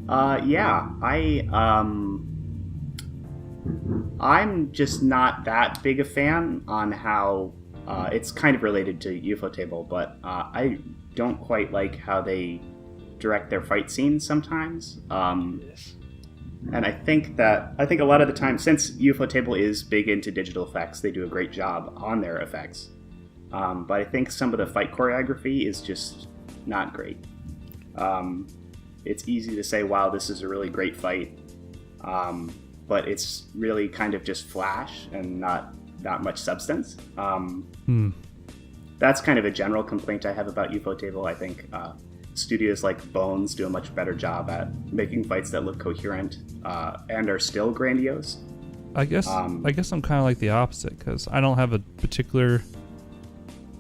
Yeah, I'm just not that big a fan on how it's kind of related to UFO table, but I don't quite like how they direct their fight scenes sometimes. And I think a lot of the time, since UFO table is big into digital effects, they do a great job on their effects. But I think some of the fight choreography is just not great. It's easy to say, wow, this is a really great fight. But it's really kind of just flash and not much substance. That's kind of a general complaint I have about UFO table. I think studios like Bones do a much better job at making fights that look coherent and are still grandiose. I guess I'm kind of like the opposite, because I don't have a particular.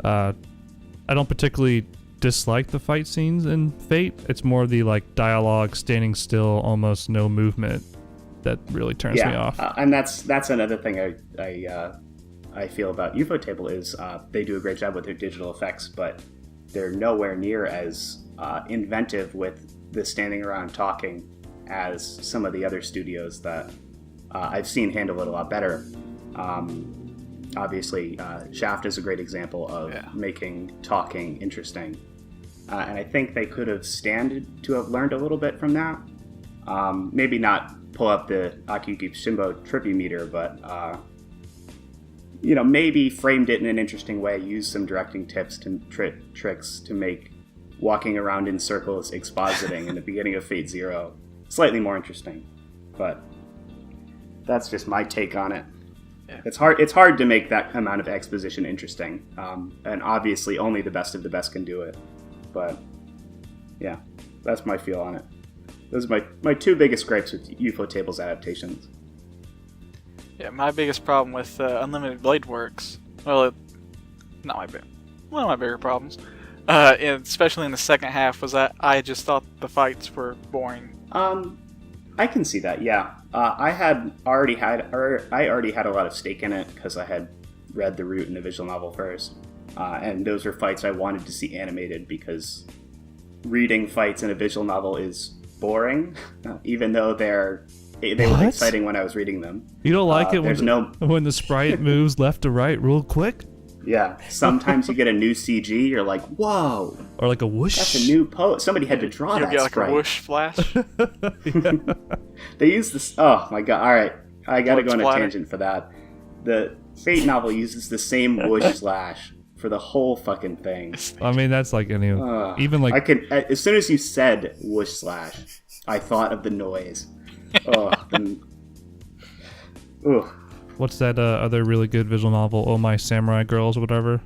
I don't particularly dislike the fight scenes in Fate. It's more the like dialogue, standing still, almost no movement, that really turns me off. And that's another thing I feel about UFO table is they do a great job with their digital effects, but they're nowhere near as inventive with the standing around talking as some of the other studios that I've seen handle it a lot better. Obviously, Shaft is a great example of making talking interesting. And I think they could have standed to have learned a little bit from that. Maybe not pull up the Akiyuki Shimbo trippy meter, but maybe framed it in an interesting way, used some directing tips and tricks to make walking around in circles expositing in the beginning of Fate Zero slightly more interesting. But that's just my take on it. Yeah. It's hard to make that amount of exposition interesting, and obviously only the best of the best can do it. But yeah, that's my feel on it. Those are my two biggest gripes with UFO Tables adaptations. Yeah, my biggest problem with Unlimited Blade Works, well, not my big, one of my bigger problems, especially in the second half, was that I just thought the fights were boring. I can see that. Yeah, I already had a lot of stake in it because I had read the root in the visual novel first, and those were fights I wanted to see animated because reading fights in a visual novel is boring, even though they were exciting when I was reading them. You don't like it when the sprite moves left to right real quick? Yeah, sometimes you get a new CG, you're like, whoa. Or like a whoosh. That's a new pose. Somebody had to draw that get like sprite. a whoosh flash. They use this. Oh my god! All right, I gotta go on a Splatter. tangent for that. The Fate novel uses the same whoosh slash for the whole fucking thing. I mean, that's like any even like I can. As soon as you said whoosh slash, I thought of the noise. Oh, ugh. what's that other really good visual novel? Oh My Samurai Girls or whatever.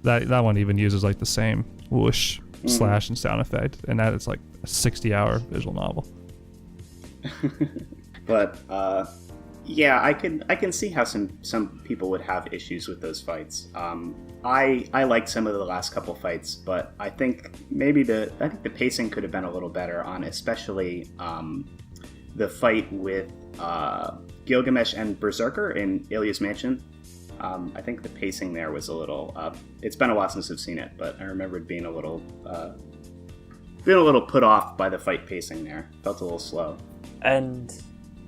That one even uses like the same whoosh slash and sound effect, and that is like a 60-hour visual novel. But yeah, I can see how some people would have issues with those fights. I liked some of the last couple fights, but I think maybe the pacing could have been a little better on, especially the fight with Gilgamesh and Berserker in Ilya's mansion. I think the pacing there was a little. It's been a while since I've seen it, but I remembered being a little put off by the fight pacing there. Felt a little slow. And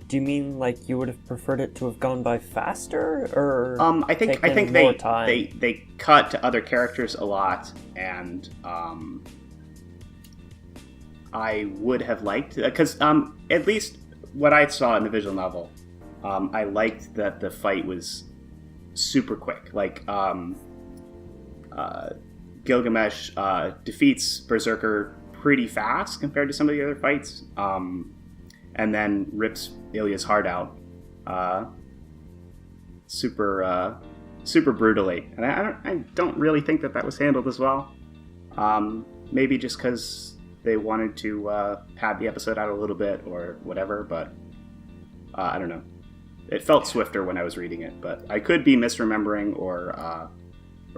do you mean like you would have preferred it to have gone by faster, or I think more time? they cut to other characters a lot, and I would have liked, because at least what I saw in the visual novel, I liked that the fight was super quick. Like Gilgamesh defeats Berserker pretty fast compared to some of the other fights. And then rips Ilya's heart out, super brutally. And I don't really think that was handled as well. Maybe just because they wanted to pad the episode out a little bit or whatever. But I don't know. It felt swifter when I was reading it, but I could be misremembering or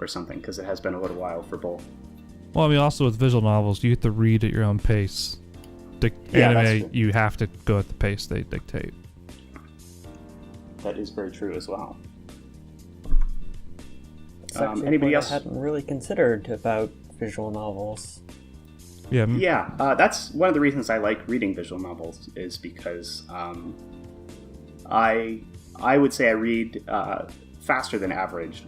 something because it has been a little while for both. Well, I mean, also with visual novels, you get to read at your own pace. Yeah, that's Anime, true. you have to go at the pace they dictate. That is very true as well. It's actually anybody a else? point I hadn't really considered about visual novels. Yeah. Yeah, that's one of the reasons I like reading visual novels, is because I would say I read faster than average.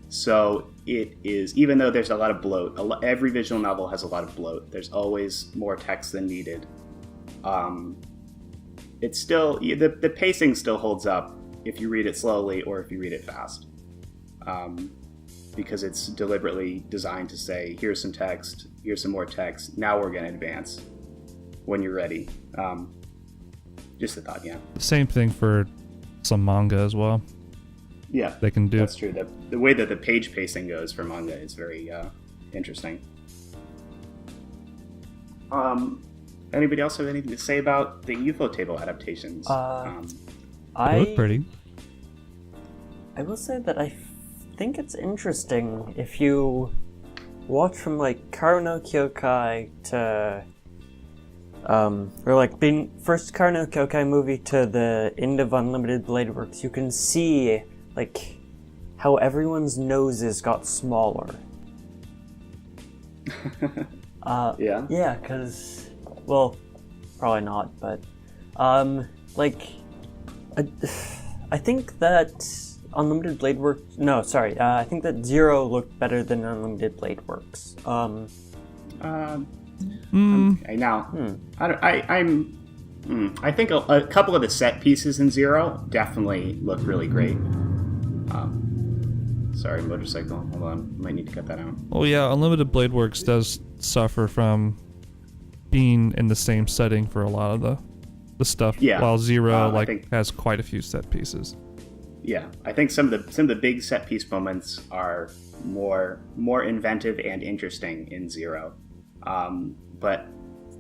So it is, even though there's a lot of bloat, every visual novel has a lot of bloat. There's always more text than needed. It's still, the pacing still holds up if you read it slowly or if you read it fast. Because it's deliberately designed to say, here's some text, here's some more text, now we're going to advance when you're ready. Just a thought, yeah. Same thing for some manga as well. Yeah, They can do that's true. The way that the page pacing goes for manga is very interesting. Anybody else have anything to say about the UFO Table adaptations? They look pretty. I will say that I think it's interesting if you watch from like Karo no Kyokai to or like being first Karo no Kyokai movie to the end of Unlimited Blade Works, you can see like how everyone's noses got smaller. Yeah. Yeah, because, well, probably not, but, like, I think that Unlimited Blade Works, no, sorry, I think that Zero looked better than Unlimited Blade Works. Okay, now, I think a couple of the set pieces in Zero definitely look really great. Sorry, motorcycle. Hold on, might need to cut that out. Oh yeah, Unlimited Blade Works does suffer from being in the same setting for a lot of the stuff. Yeah, While Zero I think- has quite a few set pieces. Yeah, I think some of the big set piece moments are more inventive and interesting in Zero, but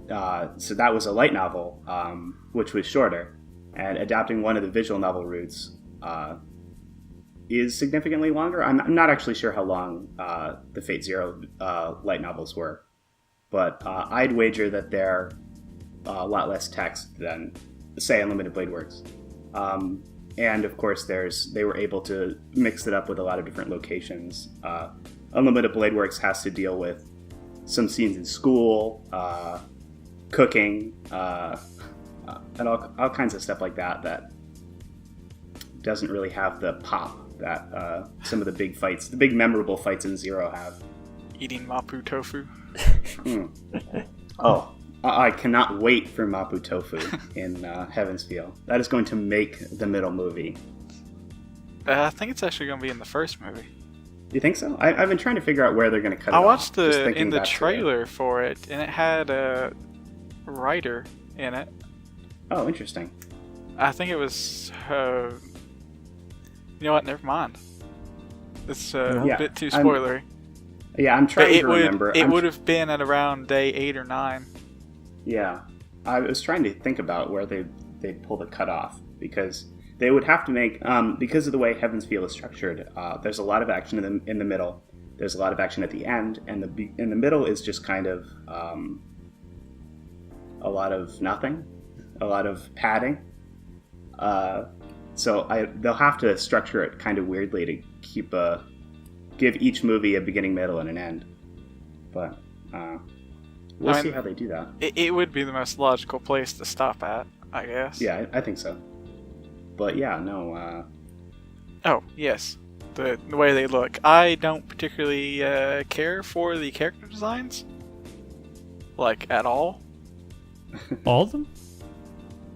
so that was a light novel, which was shorter, and adapting one of the visual novel routes is significantly longer. I'm not actually sure how long the Fate Zero light novels were, but I'd wager that they're a lot less text than, say, Unlimited Blade Works. And of course, they were able to mix it up with a lot of different locations. Unlimited Blade Works has to deal with some scenes in school, cooking, and all kinds of stuff like that doesn't really have the pop that some of the big memorable fights in Zero have. Eating Mapu tofu. Oh, I cannot wait for Mapu tofu in Heaven's Feel. That is going to make the middle movie. I think it's actually going to be in the first movie. You think so? I've been trying to figure out where they're going to cut it I watched off, just in thinking the back to it. trailer for it, and it had a writer in it. Oh, interesting. I think it was. You know what? Never mind. It's a Yeah, bit too I'm- spoilery. Yeah, I'm But trying to remember. it would have been at around day 8 or 9. Yeah, I was trying to think about where they'd pull the cutoff, because they would have to make, because of the way Heaven's Feel is structured, there's a lot of action in the middle, there's a lot of action at the end, and in the middle is just kind of a lot of nothing, a lot of padding. So they'll have to structure it kind of weirdly to give each movie a beginning, middle, and an end. But we'll see how they do that. It would be the most logical place to stop at, I guess. Yeah, I think so. But yeah, no. Oh, yes. The way they look. I don't particularly care for the character designs. Like, at all. All of them?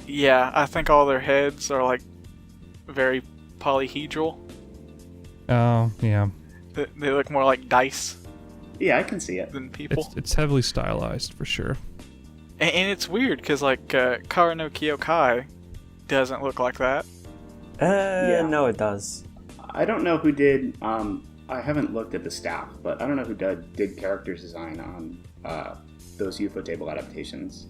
Yeah, I think all their heads are, like, very polyhedral. Oh, yeah. They look more like dice Yeah, I can see it. than people. It's heavily stylized for sure. And it's weird, because, like, Kara no Kyokai doesn't look like that. No, it does. I don't know who did. I haven't looked at the staff, but I don't know who did characters design on those UFO table adaptations.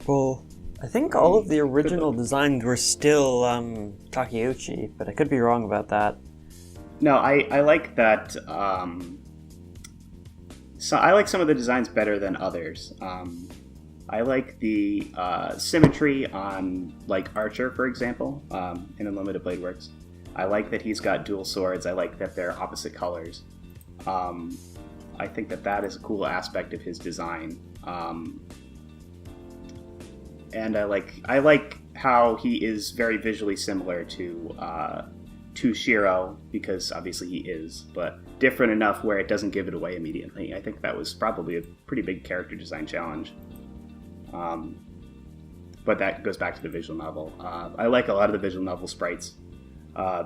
Well, I think all of the original designs were still Takeuchi, but I could be wrong about that. No, I like that. So I like some of the designs better than others. I like the symmetry on, like, Archer, for example, in Unlimited Blade Works. I like that he's got dual swords. I like that they're opposite colors. I think that is a cool aspect of his design. And I like how he is very visually similar to Shiro, because obviously he is, but different enough where it doesn't give it away immediately. I think that was probably a pretty big character design challenge. But that goes back to the visual novel. I like a lot of the visual novel sprites.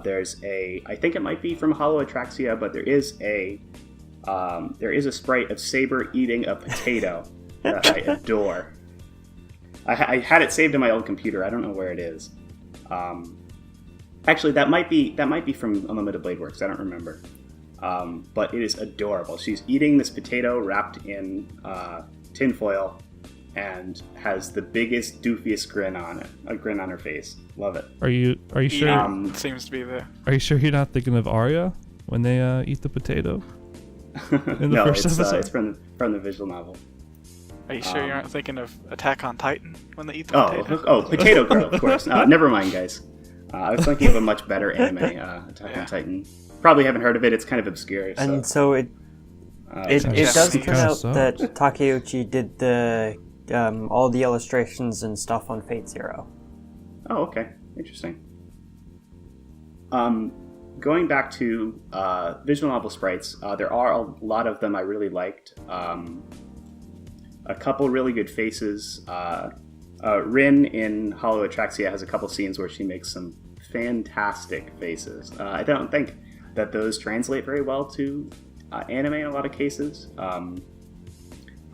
There's I think it might be from Hollow Atraxia, but there is a sprite of Saber eating a potato that I adore. I had it saved in my old computer. I don't know where it is. Actually, that might be from Unlimited Blade Works. I don't remember. But it is adorable. She's eating this potato wrapped in tinfoil and has the biggest, doofiest grin on her face. Love it. Are you sure? Seems to be there. Are you sure you're not thinking of Arya when they eat the potato? In the No, first it's episode? from the visual novel. Are you sure you aren't thinking of Attack on Titan when they eat the potato? Potato Girl, of course. Never mind, guys. I was thinking of a much better anime, Attack on Titan. Probably haven't heard of it. It's kind of obscure. And so it does It turn kinda out sucks. that Takeuchi did the all the illustrations and stuff on Fate Zero. Oh, okay. Interesting. Going back to visual novel sprites, there are a lot of them I really liked. A couple really good faces. Rin in Hollow Atraxia has a couple scenes where she makes some fantastic faces. I don't think that those translate very well to anime in a lot of cases.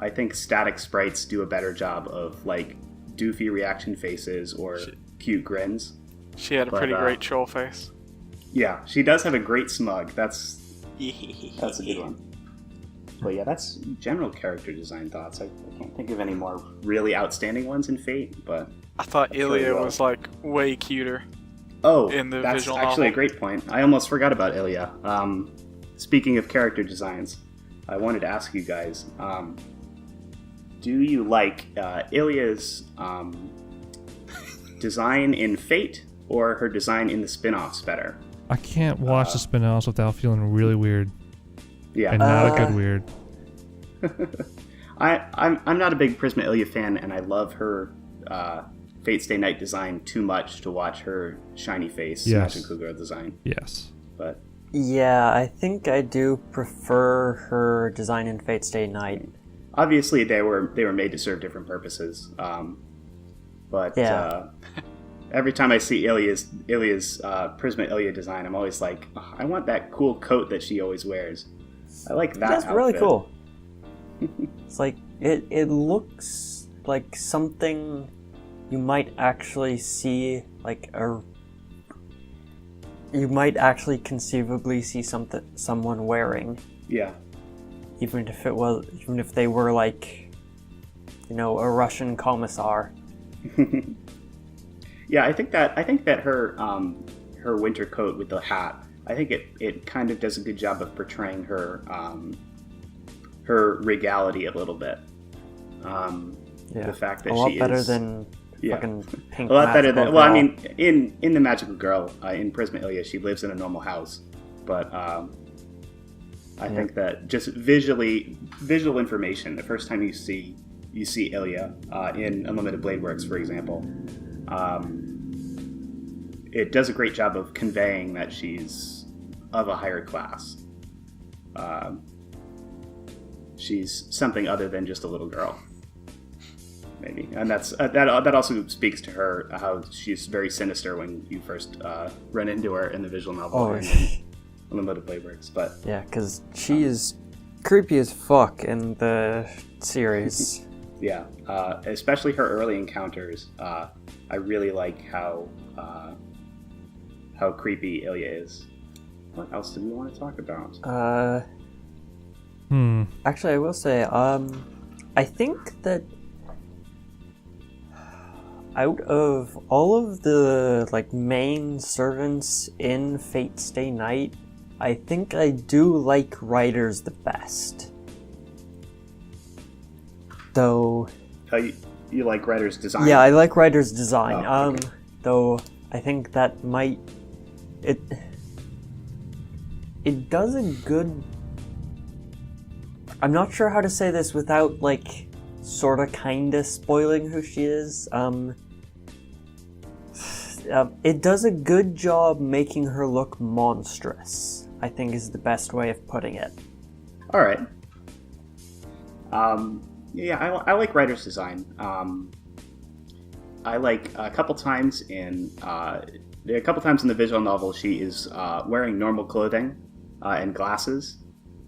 I think static sprites do a better job of, like, doofy reaction faces or cute grins. She had a pretty great troll face. Yeah, she does have a great smug. That's a good one. But yeah, that's general character design thoughts. I can't think of any more really outstanding ones in Fate, but I thought sure Ilya you will. was like way cuter. oh, In the that's visual actually novel. a great point. I almost forgot about Ilya. Speaking of character designs, I wanted to ask you guys: do you like Ilya's design in Fate or her design in the spin-offs better? I can't watch the spin-offs without feeling really weird, Yeah, and not a good weird. I'm not a big Prisma Ilya fan, and I love her Fate Stay Night design too much to watch her shiny face Yes. Magic Girl design. Yes. But Yeah, I think I do prefer her design in Fate Stay Night. obviously, they were made to serve different purposes. But Yeah. every time I see Ilya's Prisma Ilya design, I'm always like, "Oh, I want that cool coat that she always wears. I like that. That's really outfit." cool. It's like it looks like something you might actually see, like you might actually conceivably see someone wearing, Yeah. even if they were like, a Russian commissar. Yeah, I think that her winter coat with the hat, I think it kind of does a good job of portraying her regality a little bit. Yeah, The fact that a lot she better is than yeah. fucking pink. a lot better magical than well, I girl. mean, in the Magical Girl in Prisma Ilya, she lives in a normal house, but I think that just visual information. The first time you see Ilya in Unlimited Blade Works, for example, it does a great job of conveying that she's of a higher class. She's something other than just a little girl, maybe, and that also speaks to her how she's very sinister when you first run into her in the visual novel Oh, and in Unlimited Blade Works. But yeah, because she is creepy as fuck in the series. yeah, especially her early encounters. I really like how creepy Ilya is. What else do we want to talk about? Actually, I will say, I think that out of all of the main servants in Fate Stay Night, I think I do like Riders the best. Though, You like Ryder's design? yeah, I like Riders' design. Oh, okay. Though I think that it does a good. I'm not sure how to say this without sorta kinda spoiling who she is. It does a good job making her look monstrous, I think is the best way of putting it. All right. Yeah, I like Ryder's design. I like a couple times in the visual novel she is wearing normal clothing and glasses.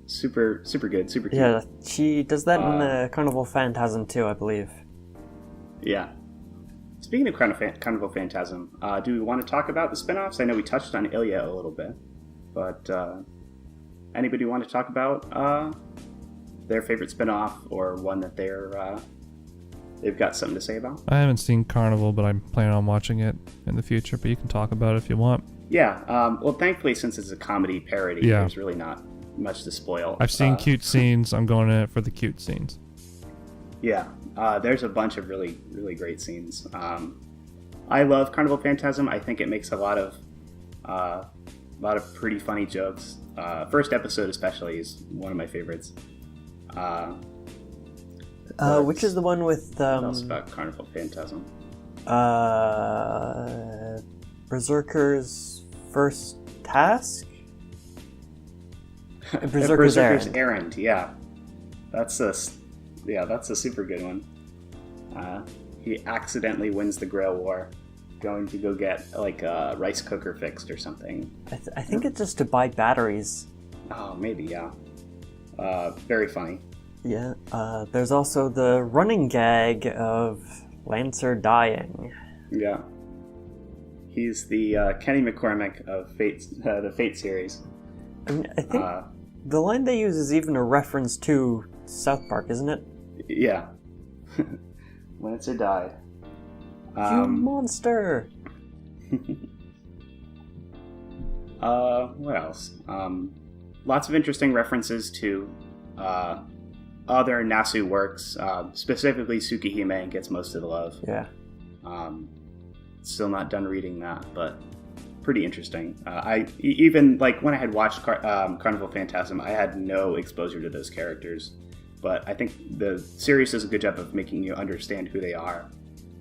Super good, super cute. Yeah, she does that in Carnival Phantasm too, I believe. Yeah. Speaking of Carnival Phantasm, do we want to talk about the spin-offs? I know we touched on Ilya a little bit, but anybody want to talk about their favorite spin-off or one that they've got something to say about? I haven't seen Carnival, but I'm planning on watching it in the future, but you can talk about it if you want. Yeah, well, thankfully, since it's a comedy parody, Yeah. there's really not much to spoil. I've seen cute scenes. I'm going in it for the cute scenes. Yeah, there's a bunch of really, really great scenes. I love Carnival Phantasm. I think it makes a lot of pretty funny jokes. First episode especially is one of my favorites. Which is the one with What else about Carnival Phantasm? Berserker's first task? Berserker's Errand. Errand. Yeah, that's a super good one. He accidentally wins the Grail War, going to go get a rice cooker fixed or something. I think it's just to buy batteries. Oh, maybe, yeah. Very funny. Yeah. There's also the running gag of Lancer dying. Yeah. He's the Kenny McCormick of Fate, the Fate series. I mean, I think The line they use is even a reference to South Park, isn't it? Yeah. Lancer died. You monster! What else? Lots of interesting references to other Nasu works, specifically Tsukihime gets most of the love. Yeah. Still not done reading that, but pretty interesting. Even like when I had watched Carnival Phantasm, I had no exposure to those characters, but I think the series does a good job of making you understand who they are.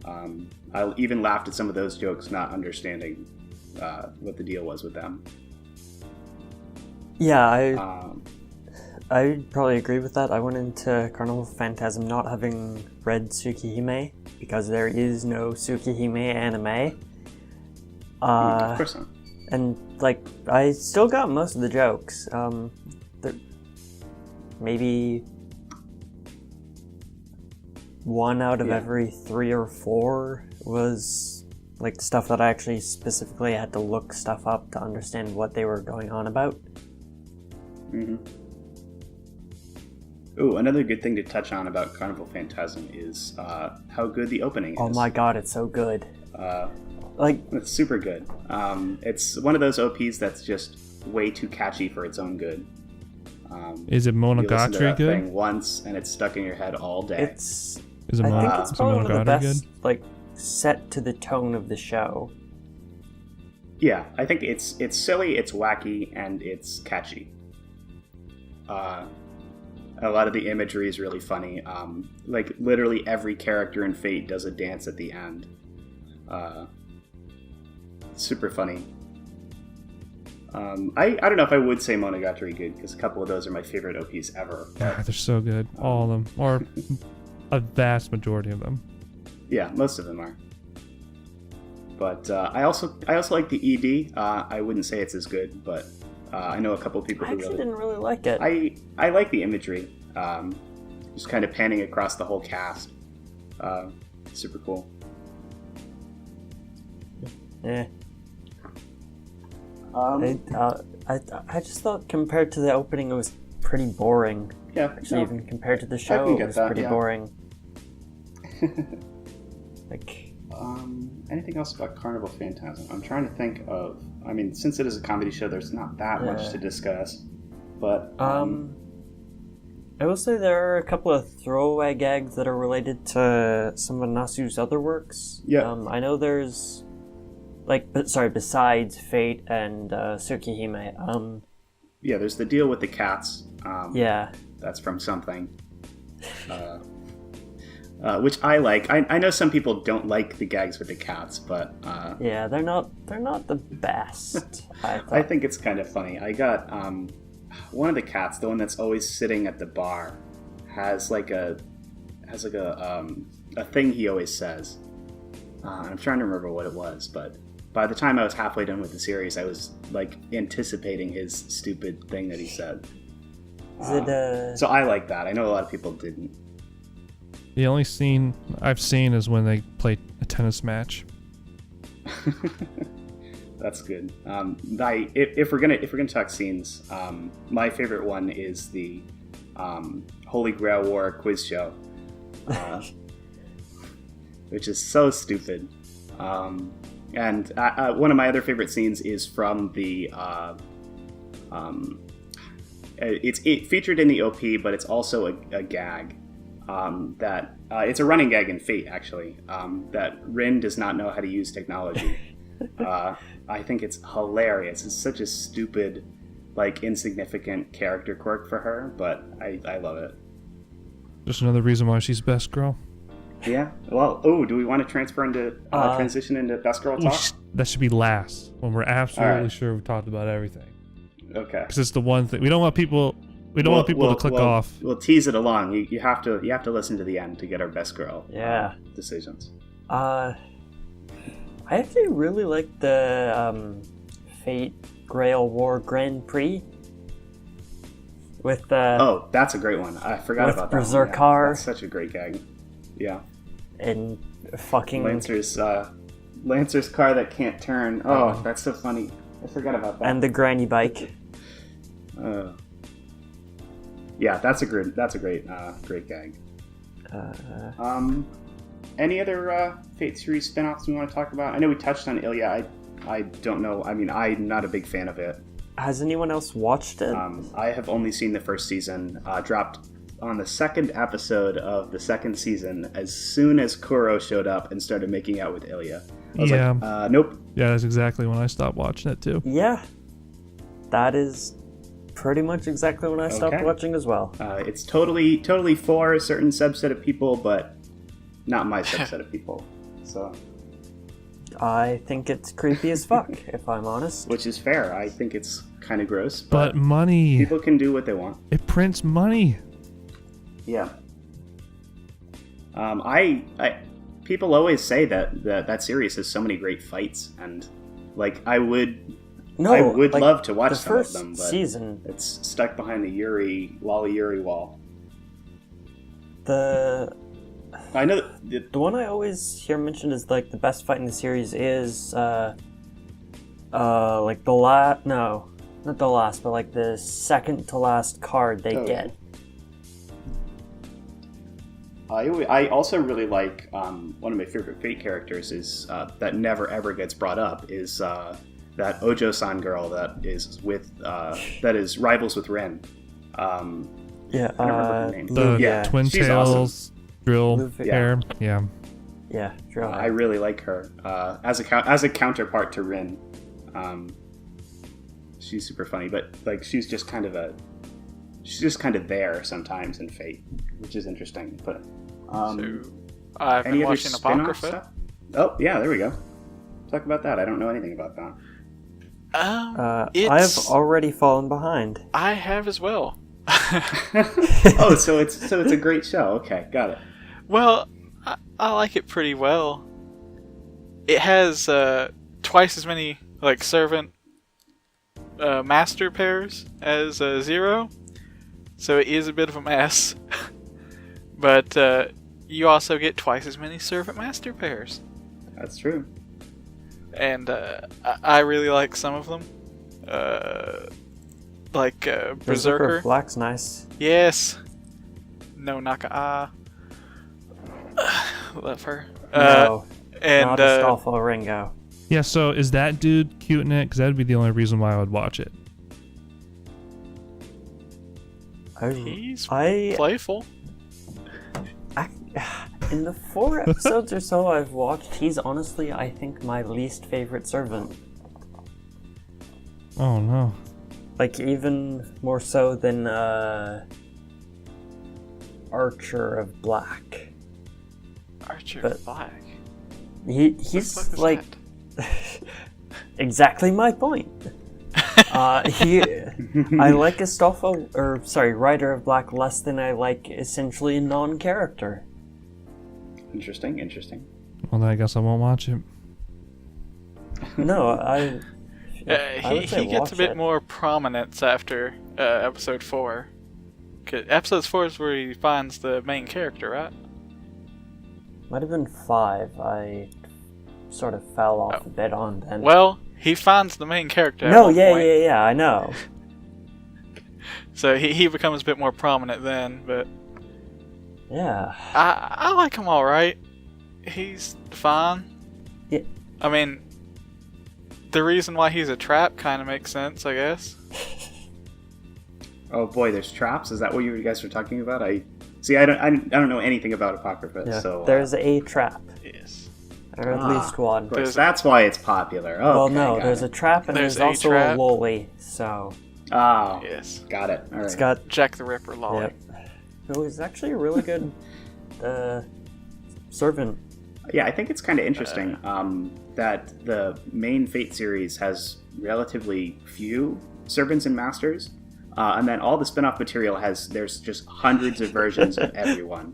I even laughed at some of those jokes, not understanding what the deal was with them. Yeah, I probably agree with that. I went into Carnival Phantasm not having read Tsukihime because there is no Tsukihime anime. Of course not. And like, I still got most of the jokes. Maybe one out of every 3 or 4 was like stuff that I actually specifically had to look stuff up to understand what they were going on about. Mm-hmm. Ooh, another good thing to touch on about Carnival Phantasm is how good the opening is. Oh my god, it's so good. It's super good. It's one of those OPs that's just way too catchy for its own good. Is it You listen to Monogatari that good? thing once, and it's stuck in your head all day. Is it I think it's probably one of the Monogatari best, good? like, set to the tone of the show. Yeah, I think it's silly, it's wacky, and it's catchy. A lot of the imagery is really funny. Like, literally every character in Fate does a dance at the end. Super funny. I don't know if I would say Monogatari good, because a couple of those are my favorite OPs ever. God, they're so good. All of them. Or a vast majority of them. Yeah, most of them are. But I also like the ED. I wouldn't say it's as good, but I know a couple of people I who actually really... didn't really like it. I like the imagery. Just kind of panning across the whole cast. Super cool. Eh. I just thought compared to the opening it was pretty boring. Yeah, Actually, no, even compared to the I show, can it get was that, pretty yeah. boring. Like, anything else about Carnival Phantasm? I'm trying to think of... I mean, since it is a comedy show, there's not that much Yeah. to discuss. But, I will say there are a couple of throwaway gags that are related to some of Nasu's other works. Yeah. I know there's, besides Fate and Tsukihime. yeah, there's the deal with the cats. Yeah. That's from something. Which I like. I know some people don't like the gags with the cats, but Yeah, they're not the best. I think it's kind of funny. I got one of the cats, the one that's always sitting at the bar, has a thing he always says. I'm trying to remember what it was, but by the time I was halfway done with the series, I was like anticipating his stupid thing that he said. Is it So I like that. I know a lot of people didn't. The only scene I've seen is when they play a tennis match. That's good. If we're gonna talk scenes, my favorite one is the Holy Grail War quiz show, which is so stupid. And one of my other favorite scenes is from the. It's featured in the OP, but it's also a gag. That it's a running gag in Fate, actually. That Rin does not know how to use technology. I think it's hilarious. It's such a stupid, like, insignificant character quirk for her, but I love it. Just another reason why she's best girl. Yeah. Well, do we want to transition into best girl talk? That should be last, when we're absolutely Alright. sure we've talked about everything. Okay. Because it's the one thing we don't want people. We don't want people to click off. We'll tease it along. You have to listen to the end to get our best girl decisions. I actually really like the Fate Grail War Grand Prix with that's a great one. I forgot with about that. Berserkar. One. Yeah, that's such a great gag. Yeah. and fucking Lancer's car that can't turn. Oh, that's so funny. I forgot about that. and the granny bike. Yeah, that's a great great gag. Any other Fate series spin-offs we want to talk about? I know we touched on Ilya. I don't know. I mean, I'm not a big fan of it. Has anyone else watched it? I have only seen the first season. Dropped on the second episode of the second season as soon as Kuro showed up and started making out with Ilya. I was like, nope. Yeah, that's exactly when I stopped watching it too. Yeah. That is pretty much exactly when I stopped watching as well. It's totally for a certain subset of people, but not my subset of people. So I think it's creepy as fuck, if I'm honest. which is fair. I think it's kind of gross, But money. people can do what they want. It prints money. Yeah. I people always say that series has so many great fights, and like I would like, love to watch the some of first them, but season. it's stuck behind the Wally Yuri wall. I know The one I always hear mentioned is like the best fight in the series is like not the last, but like the second to last card they get. I also really like one of my favorite Fate characters is that never ever gets brought up is that Ojo-san girl that is with that is rivals with Ren. I don't remember her name. The twin she's tails, awesome. drill hair. Yeah. Yeah, drill hair. I really like her as a counterpart to Rin. She's super funny, but like she's just kind of there sometimes in Fate, which is interesting. But So I've any been other watching spin-off Apocrypha. stuff? Oh yeah, there we go. Talk about that. I don't know anything about that. I have already fallen behind. I have as well. Oh, so it's a great show. Okay, got it. Well, I like it pretty well. It has twice as many like servant master pairs as Zero, so it is a bit of a mess. But you also get twice as many servant master pairs. That's true. And I really like some of them. Like Berserker. Black's nice. Yes. No Naka. Love her. No, and not Astolfo Ringo. Yeah, so is that dude cute in it? Because that would be the only reason why I would watch it. he's playful. In the 4 episodes or so I've watched, he's honestly, I think, my least favorite servant. Oh no. Like, even more so than Archer of Black. Archer But- Black. He's What the fuck is like exactly my point. I like Astolfo, Rider of Black less than I like essentially a non-character. Interesting. Well, then I guess I won't watch it. No, I would say He gets watch a bit it. more prominence after episode 4. 'Cause episode 4 is where he finds the main character, right? Might have been 5. I sort of fell off a bit on then. Well, he finds the main character at no, one point. yeah, I know. So he becomes a bit more prominent then, but Yeah. I like him alright. He's fine. Yeah. I mean, the reason why he's a trap kind of makes sense, I guess. Oh boy, there's traps. Is that what you guys were talking about? I don't know anything about Apocrypha, Yeah. so There's a trap, Yes. or at least one. of course, that's why it's popular. Oh, Well, no, there's a trap and There's there's, a also trap. a lolly. So Oh, Yes. got it. All it's right. got Jack the Ripper lolly. Yep. It was actually a really good servant. Yeah, I think it's kind of interesting that the main Fate series has relatively few servants and masters, and then all the spin-off material there's just hundreds of versions of everyone,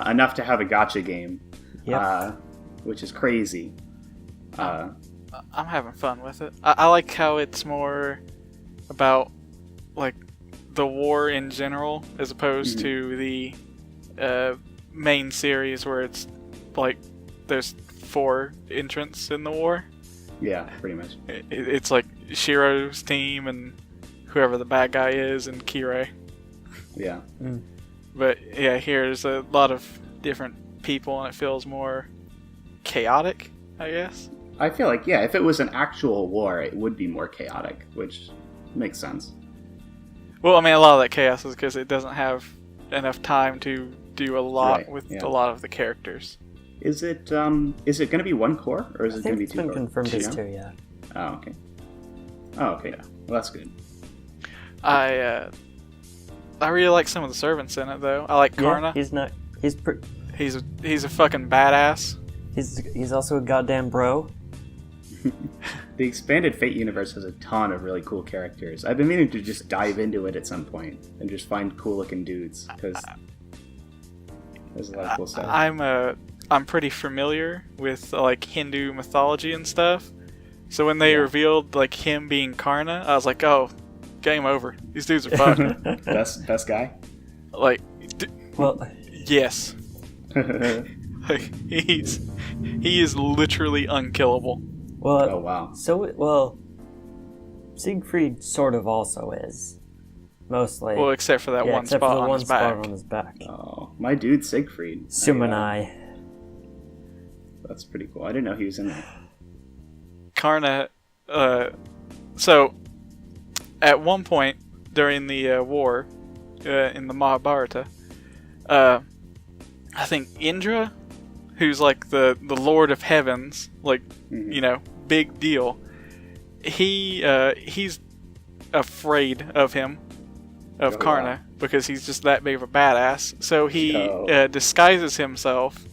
enough to have a gacha game, Yep. which is crazy. I'm having fun with it. I like how it's more about like the war in general as opposed to the main series where it's like there's 4 entrants in the war. Yeah, pretty much. It's like Shiro's team and whoever the bad guy is and Kirei. Yeah. But yeah, here's a lot of different people, and it feels more chaotic, I guess. I feel like, yeah, if it was an actual war, it would be more chaotic, which makes sense. Well, I mean, a lot of that chaos is because it doesn't have enough time to do a lot Right, with yeah. a lot of the characters. Is it going to be one core, or is I it going think to be it's two been core? confirmed as You know? 2, yeah. Oh, okay. Oh, okay. Yeah. Well, that's good. I really like some of the servants in it, though. I like Karna. Yeah, He's a fucking badass. he's also a goddamn bro. The expanded Fate universe has a ton of really cool characters. I've been meaning to just dive into it at some point and just find cool looking dudes because there's a lot of cool stuff. I'm pretty familiar with like Hindu mythology and stuff. So when they revealed like him being Karna, I was like, oh, game over. These dudes are fucked. best guy. Like, Well, yes. Like he is literally unkillable. well, Oh wow. Siegfried sort of also is. Mostly. Well, except for that yeah, one except spot for the on one his spot back. on his back. Oh, my dude Siegfried. Sumanai. That's pretty cool. I didn't know he was in there. Karna, so at one point during the war in the Mahabharata, I think Indra, who's like the Lord of Heavens, like big deal. He's afraid of him, of Karna, because he's just that big of a badass. So he disguises himself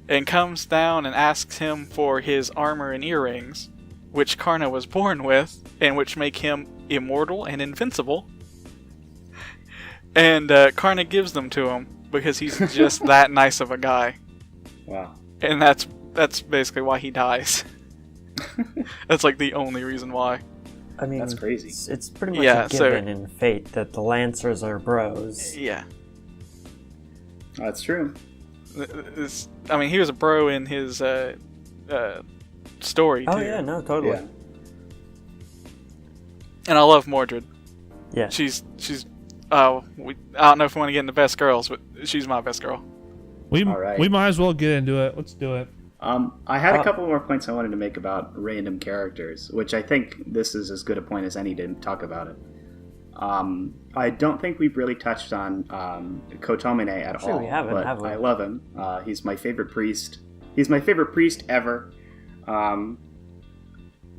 and comes down and asks him for his armor and earrings, which Karna was born with, and which make him immortal and invincible. And Karna gives them to him because he's just that nice of a guy. Wow. And that's basically why he dies. That's like the only reason why. I mean, That's crazy. It's pretty much a given in Fate that the Lancers are bros. Yeah. That's true. I mean, he was a bro in his story, too. Oh yeah, no, totally. Yeah. And I love Mordred. Yeah. She's I don't know if we want to get into best girls, but she's my best girl. We right. might as well get into it. Let's do it. I had a couple more points I wanted to make about random characters, which I think this is as good a point as any to talk about it. I don't think we've really touched on Kotomine at all. We haven't, but have we? I love him. He's my favorite priest. He's my favorite priest ever.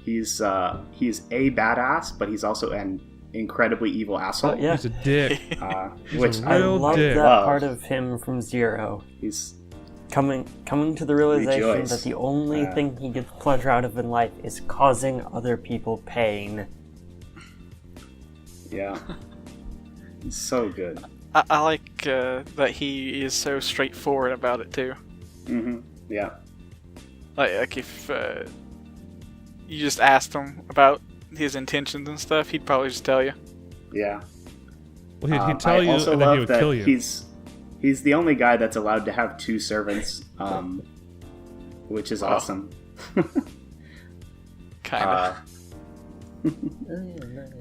He's a badass, but he's also an incredibly evil asshole. Oh, yeah. He's a dick. Which a I real love dick. that Love. part of him from Zero. He's Coming to the realization Rejoice. that the only thing he gets pleasure out of in life is causing other people pain. yeah. He's so good. I like that he is so straightforward about it, too. Mm-hmm. Yeah. Like if you just asked him about his intentions and stuff, he'd probably just tell you. Yeah. Well, he'd tell I you, also and then he love would that kill you. He's the only guy that's allowed to have two servants, which is awesome. Kinda.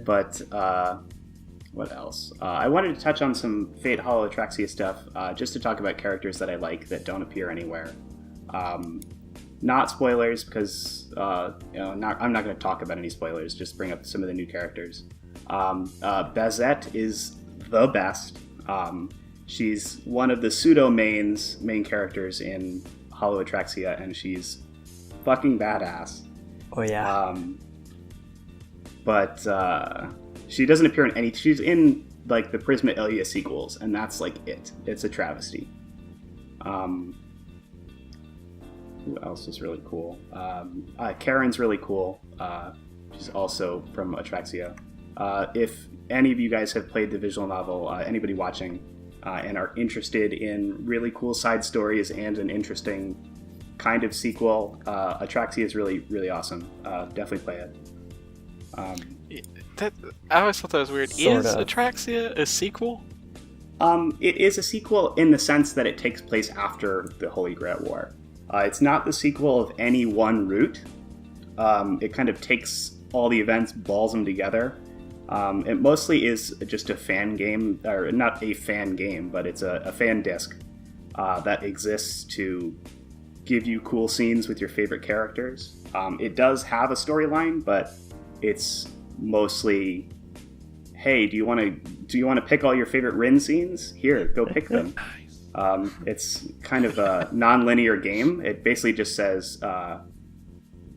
But what else? I wanted to touch on some Fate Hollow Atraxia stuff, just to talk about characters that I like that don't appear anywhere. Not spoilers, because I'm not going to talk about any spoilers. Just bring up some of the new characters. Bazette is the best. She's one of the pseudo main characters in Hollow Atraxia, and she's fucking badass. Oh yeah. But she doesn't appear in any. She's in like the Prisma Ilia sequels, and that's like it. It's a travesty. Who else is really cool? Karen's really cool. She's also from Atraxia. If any of you guys have played the visual novel, anybody watching, and are interested in really cool side stories and an interesting kind of sequel, Atraxia is really, really awesome. Definitely play it. I always thought that was weird. Sort Is of. Atraxia a sequel? It is a sequel in the sense that it takes place after the Holy Grail War. It's not the sequel of any one route. It kind of takes all the events, balls them together, It mostly is just a fan game, or not a fan game, but it's a fan disc that exists to give you cool scenes with your favorite characters. It does have a storyline, but it's mostly, hey, do you want to pick all your favorite Rin scenes? Here, go pick them. It's kind of a non-linear game. It basically just says,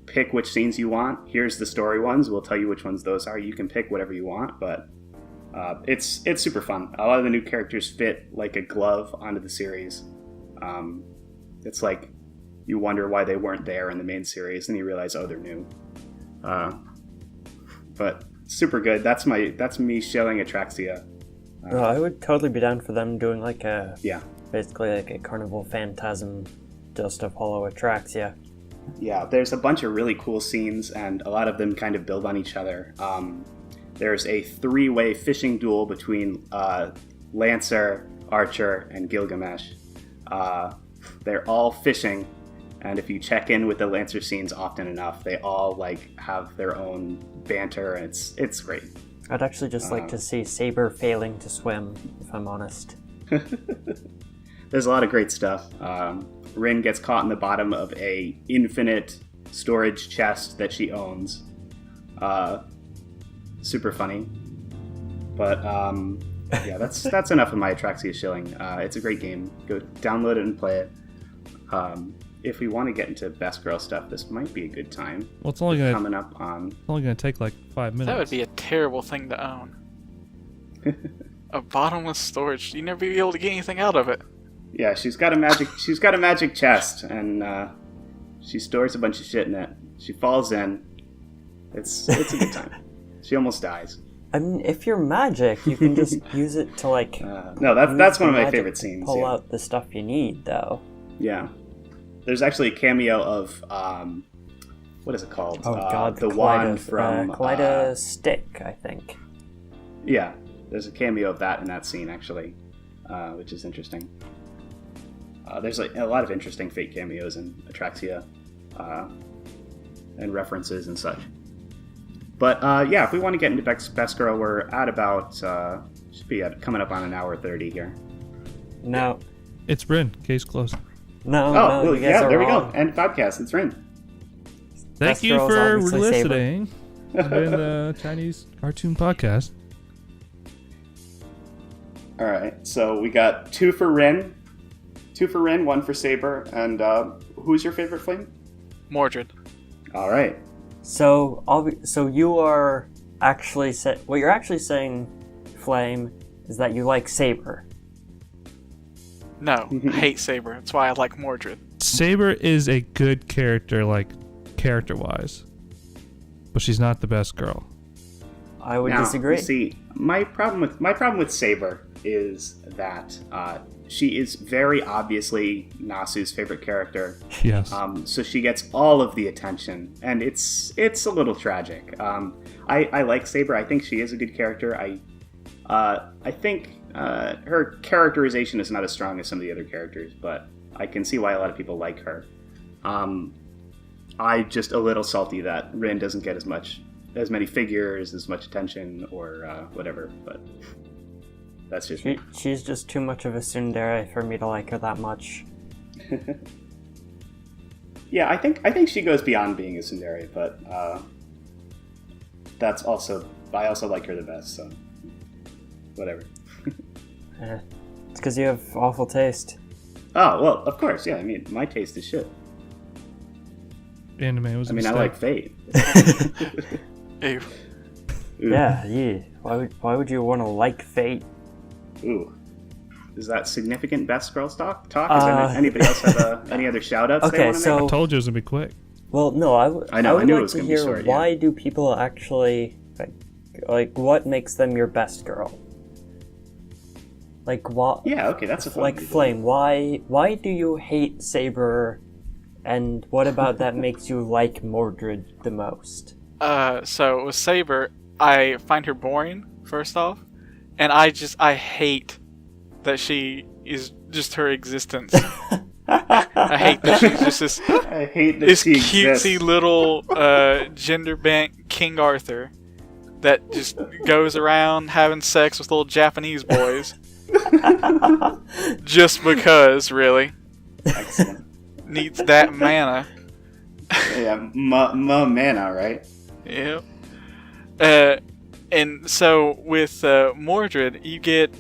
pick which scenes you want. Here's the story ones. We'll tell you which ones those are. You can pick whatever you want, but it's super fun. A lot of the new characters fit like a glove onto the series. It's like you wonder why they weren't there in the main series, and you realize, oh, they're new. But super good. That's me showing Atraxia. I would totally be down for them doing like a Yeah. basically like a Carnival Phantasm just of Hollow Atraxia. Yeah, there's a bunch of really cool scenes, and a lot of them kind of build on each other. There's a 3-way fishing duel between Lancer, Archer, and Gilgamesh. They're all fishing, and if you check in with the Lancer scenes often enough, they all like have their own banter, and it's great. I'd actually just like to see Saber failing to swim, if I'm honest. There's a lot of great stuff. Rin gets caught in the bottom of a infinite storage chest that she owns. Super funny. But yeah, that's enough of my Atraxia shilling. It's a great game. Go download it and play it. If we want to get into best girl stuff, this might be a good time. Well, it's only gonna coming up on. It's only gonna take like 5 minutes. That would be a terrible thing to own. A bottomless storage. You'd never be able to get anything out of it. Yeah, she's got a magic chest, and she stores a bunch of shit in it. She falls in. It's a good time. She almost dies. I mean, if you're magic, you can just use it to like. No, that's one of my favorite to scenes. Pull yeah. out the stuff you need, though. Yeah, there's actually a cameo of what is it called? Oh God, the wand from Kaleido Stick, I think. Yeah, there's a cameo of that in that scene actually, which is interesting. There's like a lot of interesting Fate cameos in Atraxia, and references and such. But yeah, if we want to get into Best Girl, we're at about should be coming up on an hour 30 here. No, It's Rin. Case closed. no, well, you guys yeah, are there wrong. we go. End podcast. It's Rin. Thank Best you Girl is for obviously Saber. listening. It's been the Chinese cartoon podcast. All right, so we got 2 for Rin, 1 for Saber, and who's your favorite flame? Mordred. All right. So you are actually what you're actually saying, Flame, is that you like Saber. No, I hate Saber. That's why I like Mordred. Saber is a good character, like character-wise, but she's not the best girl. I would Now, disagree. See, my problem with Saber is that she is very obviously Nasu's favorite character. Yes. So she gets all of the attention, and it's a little tragic. I like Saber. I think she is a good character. I think her characterization is not as strong as some of the other characters, but I can see why a lot of people like her. I'm just a little salty that Rin doesn't get as many figures, as much attention, or whatever. But that's just me. She's just too much of a tsundere for me to like her that much. Yeah, I think she goes beyond being a tsundere, but I also like her the best. So whatever. It's because you have awful taste. Oh well, of course, yeah. I mean, my taste is shit. Anime was. I mean, I like Fate. Ew. Ooh. Yeah. Why would you want to like Fate? Ooh. Is that significant best girl talk? Is anybody else have any other shout-outs they Okay, want to so- I told you it was gonna be quick. Well, no, I would I knew it like was to gonna be hear short, yeah. why do people actually like what makes them your best girl? Like what? Yeah, okay, that's a fun Like one. Flame, why do you hate Saber, and what about that makes you like Mordred the most? So with Saber, I find her boring, first off, and I hate that she is just her existence. I hate that she's just this I hate that this she cutesy exists. little gender bent King Arthur that just goes around having sex with little Japanese boys. Just because, really. Excellent. Needs that mana. Yeah, mana, right? Yep. And so with Mordred, you get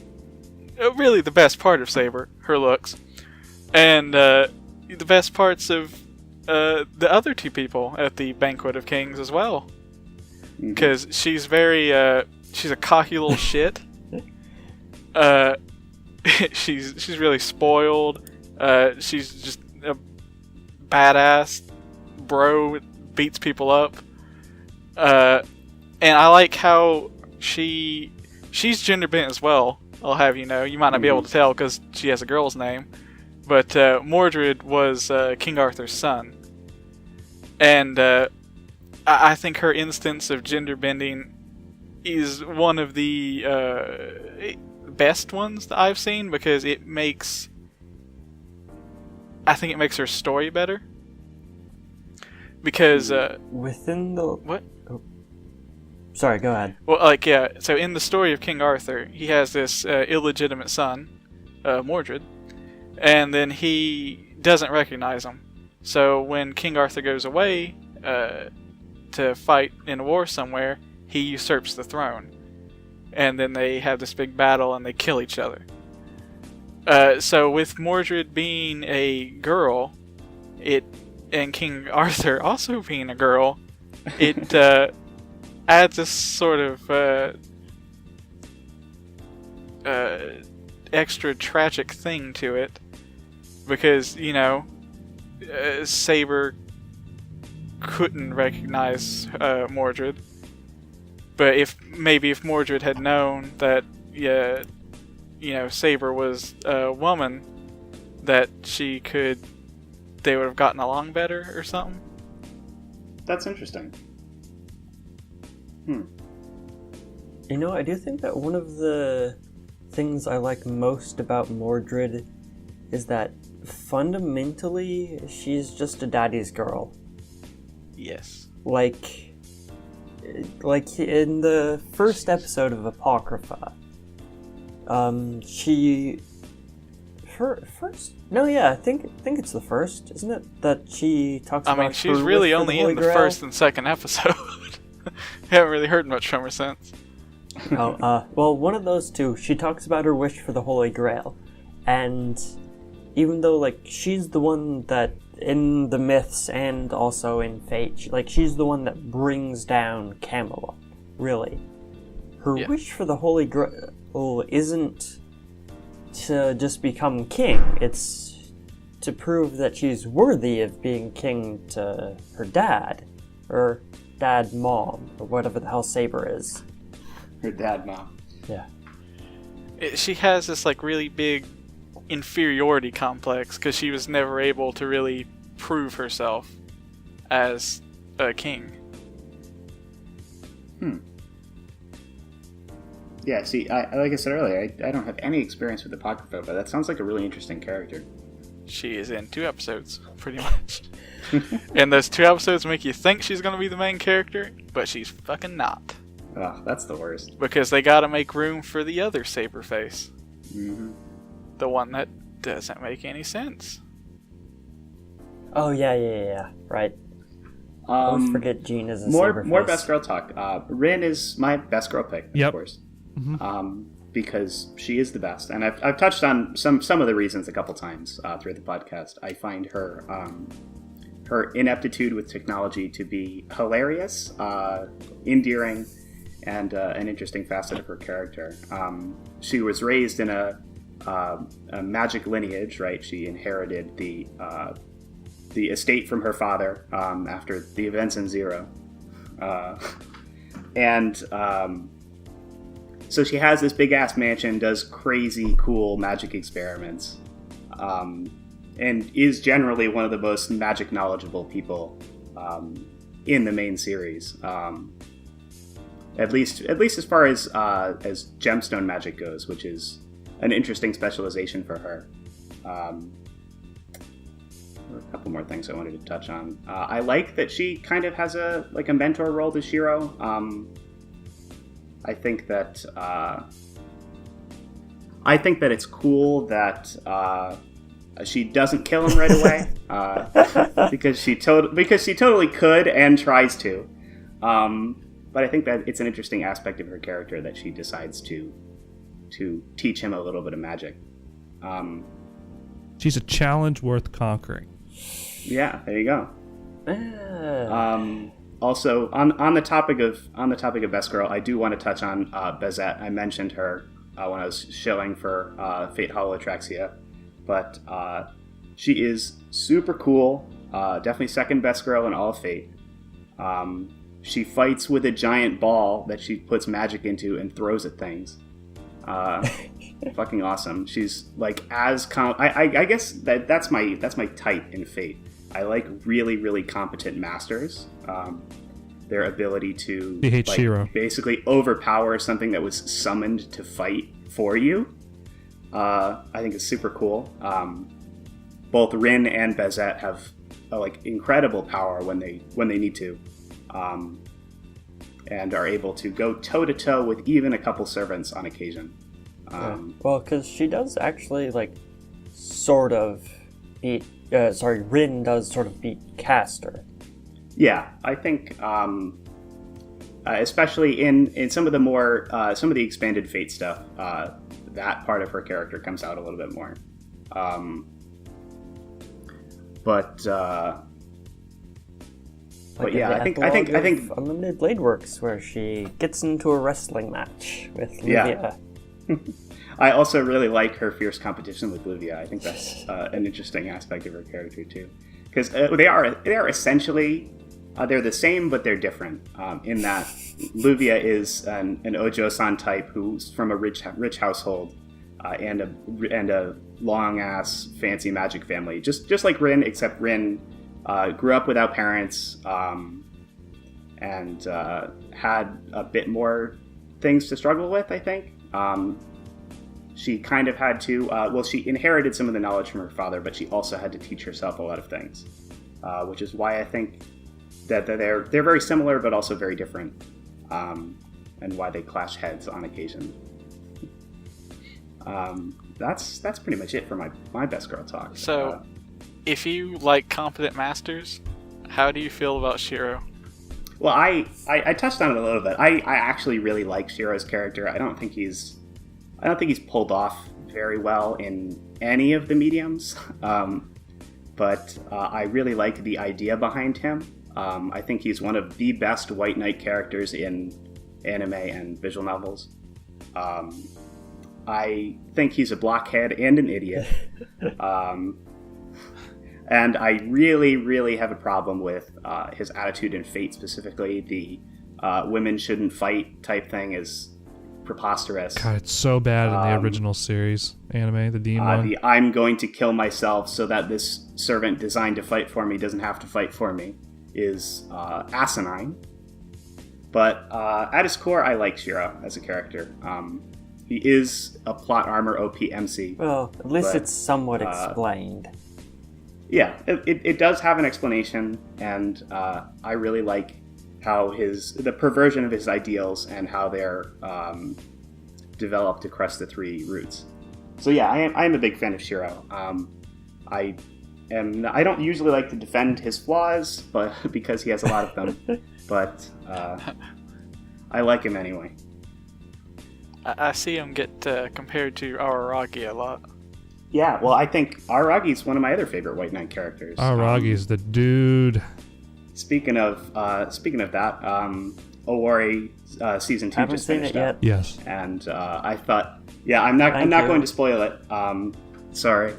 really the best part of Saber, her looks, and the best parts of the other two people at the Banquet of Kings as well. Because she's very, she's a cocky little shit. She's really spoiled. She's just a badass bro, beats people up. And I like how she's gender bent as well. I'll have you know. You might not be able to tell because she has a girl's name, but Mordred was King Arthur's son, and I think her instance of gender bending is one of the best ones that I've seen because I think it makes her story better. Because within the what? Oh. Sorry, go ahead. Well, like yeah. So in the story of King Arthur, he has this illegitimate son, Mordred, and then he doesn't recognize him. So when King Arthur goes away to fight in a war somewhere, he usurps the throne, and then they have this big battle and they kill each other. So with Mordred being a girl, and King Arthur also being a girl, it adds this sort of extra tragic thing to it, because you know Saber couldn't recognize Mordred, but if Mordred had known that Saber was a woman, that they would have gotten along better or something. That's interesting. You know, I do think that one of the things I like most about Mordred is that fundamentally she's just a daddy's girl. Yes. Like in the first episode of Apocrypha, I think it's the first, isn't it? That she talks about. I mean, she's really only in the first and second episode. Haven't really heard much from her since. Well, one of those two, she talks about her wish for the Holy Grail, and even though like she's the one that in the myths and also in Fate, she's the one that brings down Camelot. Really, her wish for the Holy Grail isn't to just become king. It's to prove that she's worthy of being king to her dad, or dad mom, or whatever the hell Saber is. Her dad mom. Yeah. She has this really big inferiority complex because she was never able to really prove herself as a king. Yeah, see, like I said earlier, I don't have any experience with Apocrypha, but that sounds like a really interesting character. She is in 2 episodes, pretty much. And those 2 episodes make you think she's going to be the main character, but she's fucking not. Oh, that's the worst. Because they gotta make room for the other saber face. Mm-hmm. The one that doesn't make any sense. Oh, yeah, right. I always forget Jean is a saber face. More best girl talk. Rin is my best girl pick, of course. Mm-hmm. Because she is the best. And I've touched on some of the reasons a couple times through the podcast. I find her ineptitude with technology to be hilarious, endearing, and an interesting facet of her character. She was raised in a magic lineage, right? She inherited the estate from her father after the events in Zero. So she has this big-ass mansion, does crazy, cool magic experiments, and is generally one of the most magic knowledgeable people in the main series. At least as far as gemstone magic goes, which is an interesting specialization for her. A couple more things I wanted to touch on. I like that she kind of has a mentor role to Shiro. I think that it's cool that she doesn't kill him right away because she totally could and tries to. But I think that it's an interesting aspect of her character that she decides to teach him a little bit of magic. She's a challenge worth conquering. Yeah, there you go. Also, on the topic of Best Girl, I do want to touch on Bezette. I mentioned her when I was showing for Fate Holotraxia, but she is super cool. Definitely second best girl in all of Fate. She fights with a giant ball that she puts magic into and throws at things. Fucking awesome. She's like I guess that's my type in Fate. I like really, really competent masters. Their ability to basically overpower something that was summoned to fight for you. I think it's super cool. Both Rin and Bezette have incredible power when they need to, and are able to go toe to toe with even a couple servants on occasion. Well, because she does actually sort of beat. Rin does sort of beat Caster. Yeah, I think, especially in some of the more some of the expanded Fate stuff, that part of her character comes out a little bit more. But yeah, I think Unlimited Blade Works, where she gets into a wrestling match with Livia. Yeah. I also really like her fierce competition with Livia. I think that's an interesting aspect of her character too, because they are essentially they're the same, but they're different in that Livia is an Ojo-san type who's from a rich household and a long ass fancy magic family, just like Rin, except Rin grew up without parents and had a bit more things to struggle with. I think. She kind of had to, she inherited some of the knowledge from her father, but she also had to teach herself a lot of things, which is why I think that they're very similar, but also very different, and why they clash heads on occasion. That's pretty much it for my Best Girl talk. So, if you like competent masters, how do you feel about Shiro? Well, I touched on it a little bit. I actually really like Shiro's character. I don't think he's pulled off very well in any of the mediums, but I really like the idea behind him. I think he's one of the best White Knight characters in anime and visual novels. I think he's a blockhead and an idiot. And I really, really have a problem with his attitude in Fate specifically. The women shouldn't fight type thing is preposterous. God, it's so bad in the original series anime, the demon one. The I'm going to kill myself so that this servant designed to fight for me doesn't have to fight for me is asinine. But at his core, I like Shiro as a character. He is a plot armor OP MC. Well, at least it's somewhat explained. Yeah, it does have an explanation, and I really like how the perversion of his ideals and how they're developed across the three routes. So yeah, I am a big fan of Shiro. I don't usually like to defend his flaws, but because he has a lot of them. But I like him anyway. I see him get compared to Araragi a lot. Yeah, well, I think Aragi's one of my other favorite White Knight characters. Aragi's the dude. Speaking of that, Owari season 2 just finished up. Yes. And I thought, I'm not going to spoil it. Sorry,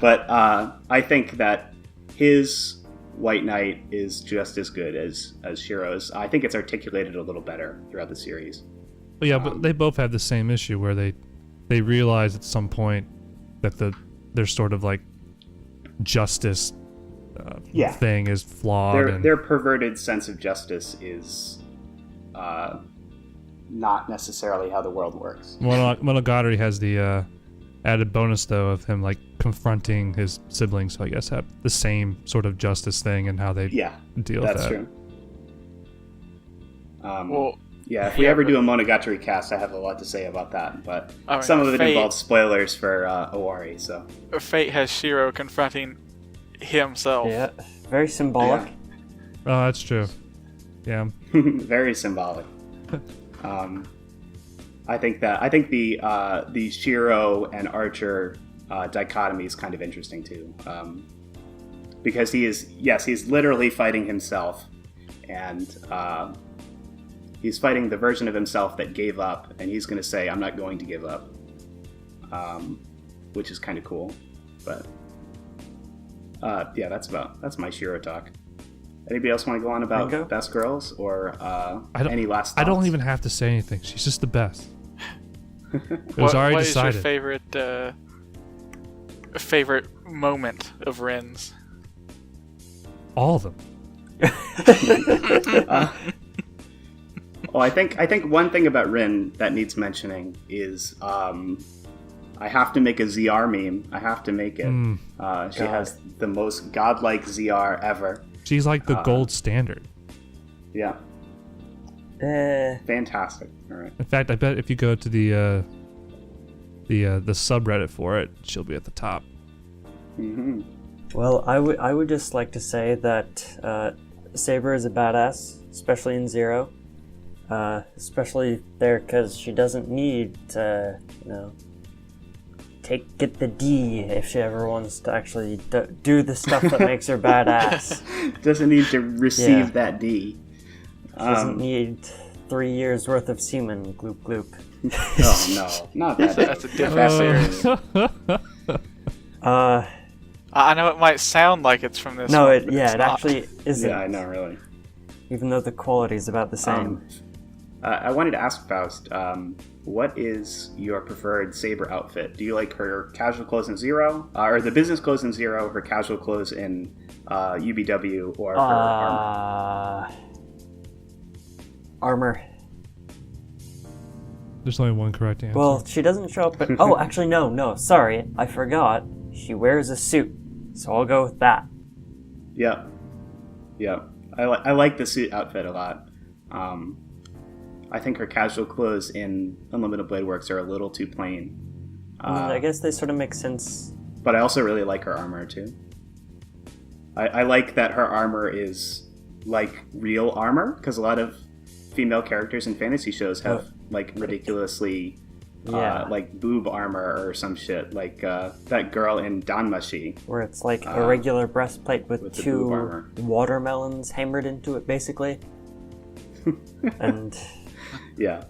but I think that his White Knight is just as good as Shiro's. I think it's articulated a little better throughout the series. Well, yeah, but they both have the same issue where they realize at some point that their sort of like justice thing is flawed. Their perverted sense of justice is not necessarily how the world works. Monogatari has the added bonus though of him like confronting his siblings, so I guess have the same sort of justice thing and how they deal with that. That's true. Well, Yeah, if we ever do a Monogatari cast, I have a lot to say about that. But I mean, some of it Fate- involves spoilers for Owari, so. Fate has Shiro confronting himself. Yeah, very symbolic. Yeah. Oh, that's true. Yeah. Very symbolic. I think the Shiro and Archer dichotomy is kind of interesting too, because he's literally fighting himself, and he's fighting the version of himself that gave up, and he's going to say, "I'm not going to give up," which is kind of cool. But yeah, that's my Shiro talk. Anybody else want to go on about Ringo? best girls or any last thoughts? I don't even have to say anything. She's just the best. It was already what decided. is your favorite moment of Ren's? All of them. I think one thing about Rin that needs mentioning is I have to make a ZR meme. I have to make it. She has the most godlike ZR ever. She's like the gold standard. Yeah, fantastic. All right. In fact, I bet if you go to the subreddit for it, she'll be at the top. Mm-hmm. Well, I would just like to say that Saber is a badass, especially in Zero. Especially there because she doesn't need to, get the D if she ever wants to actually do the stuff that makes her badass. Doesn't need to receive that D. She doesn't need 3 years worth of semen. Gloop gloop. Oh no, not that. That's a different series. I know it might sound like it's from this. No, one, it but it's not. actually isn't. Yeah, I know, really. Even though the quality is about the same. I wanted to ask Faust, what is your preferred Saber outfit? Do you like her casual clothes in Zero, or the business clothes in Zero, her casual clothes in UBW, or her armor? Armor. There's only one correct answer. Well, she doesn't show up, but oh, actually, no, sorry, I forgot. She wears a suit, so I'll go with that. Yeah. I like the suit outfit a lot. I think her casual clothes in Unlimited Blade Works are a little too plain. I guess they sort of make sense. But I also really like her armor too. I like that her armor is like real armor, because a lot of female characters in fantasy shows have like ridiculously like boob armor or some shit, like that girl in Danmachi. Where it's like a regular breastplate with the boob two armor. watermelons hammered into it, basically. And yeah,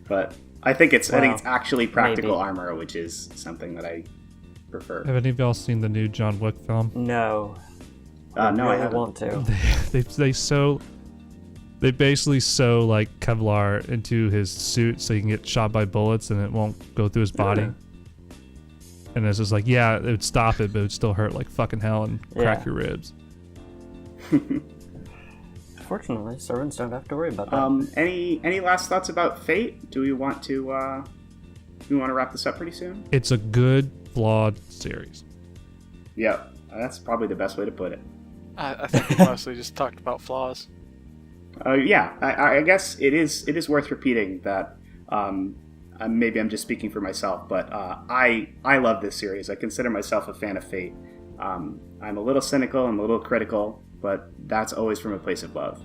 but I think it's actually practical maybe. armor, which is something that I prefer. Have any of y'all seen the new John Wick film? no, No, I really haven't. want to. They basically sew like Kevlar into his suit so he can get shot by bullets and it won't go through his body. And it's just like, yeah, it would stop it, but it would still hurt like fucking hell and crack your ribs. Fortunately, servants don't have to worry about that. Any last thoughts about Fate? Do we want to wrap this up pretty soon? It's a good, flawed series. Yeah, that's probably the best way to put it. I think we mostly just talked about flaws. Yeah, I guess it is worth repeating that. Maybe I'm just speaking for myself, but I love this series. I consider myself a fan of Fate. I'm a little cynical, I'm a little critical, but that's always from a place of love.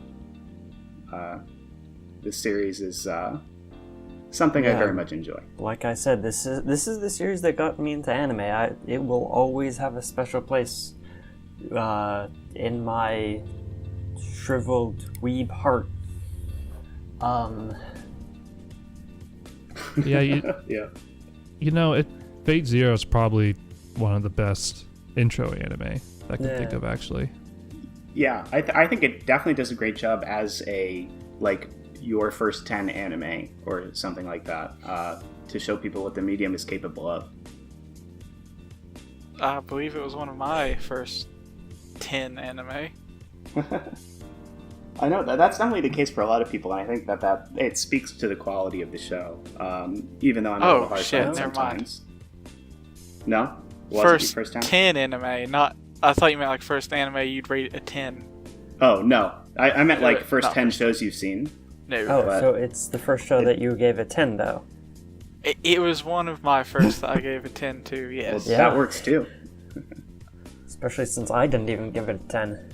This series is something I very much enjoy. Like I said, this is the series that got me into anime. It will always have a special place in my shriveled weeb heart. Yeah, Yeah. you know, Fate Zero is probably one of the best intro anime I can think of, actually. Yeah, I think it definitely does a great job as a your first 10 anime or something like that, to show people what the medium is capable of. I believe it was one of my first 10 anime. I know that's definitely the case for a lot of people, and I think that it speaks to the quality of the show. Even though I'm a little hard shit, on it never sometimes. No, wasn't your First 10? 10 anime, not. I thought you meant like first anime you'd rate a 10. Oh no, I meant like first no. 10 shows you've seen. No. Oh, But- so it's the first show that you gave a 10, though. It was one of my first that I gave a 10 to, Well, yes. Yeah. that works too. Especially since I didn't even give it a 10.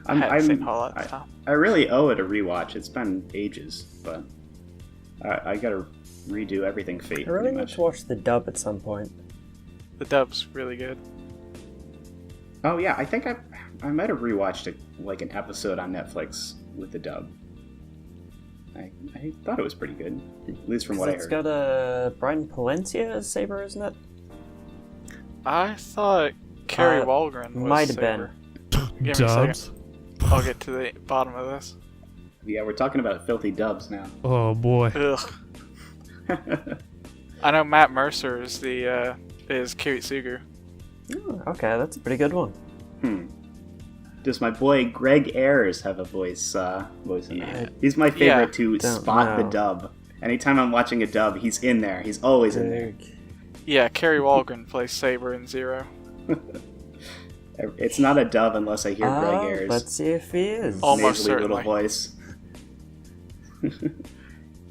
I haven't seen all that time. I really owe it a rewatch. It's been ages, but I gotta redo everything Fate. I really pretty need much. to watch the dub at some point. The dub's really good. Oh yeah, I think I might have rewatched an episode on Netflix with the dub. I thought it was pretty good, at least from what I It's heard. got Brian Palencia as Saber, isn't it? I thought Kerry Walgren was might have Saber. Give me a Dubs. second. I'll get to the bottom of this. Yeah, we're talking about filthy dubs now. Oh boy. Ugh. I know Matt Mercer is is Kiritsugu. Oh, okay, that's a pretty good one. Does my boy Greg Ayers have a voice in there? Yeah. He's my favorite to Don't spot the know. dub. Anytime I'm watching a dub, he's in there. He's always in there. Yeah, Kerry Walgren plays Saber in Zero. It's not a dub unless I hear Greg Ayers' Let's see if he is. Almost nasally little certainly. voice.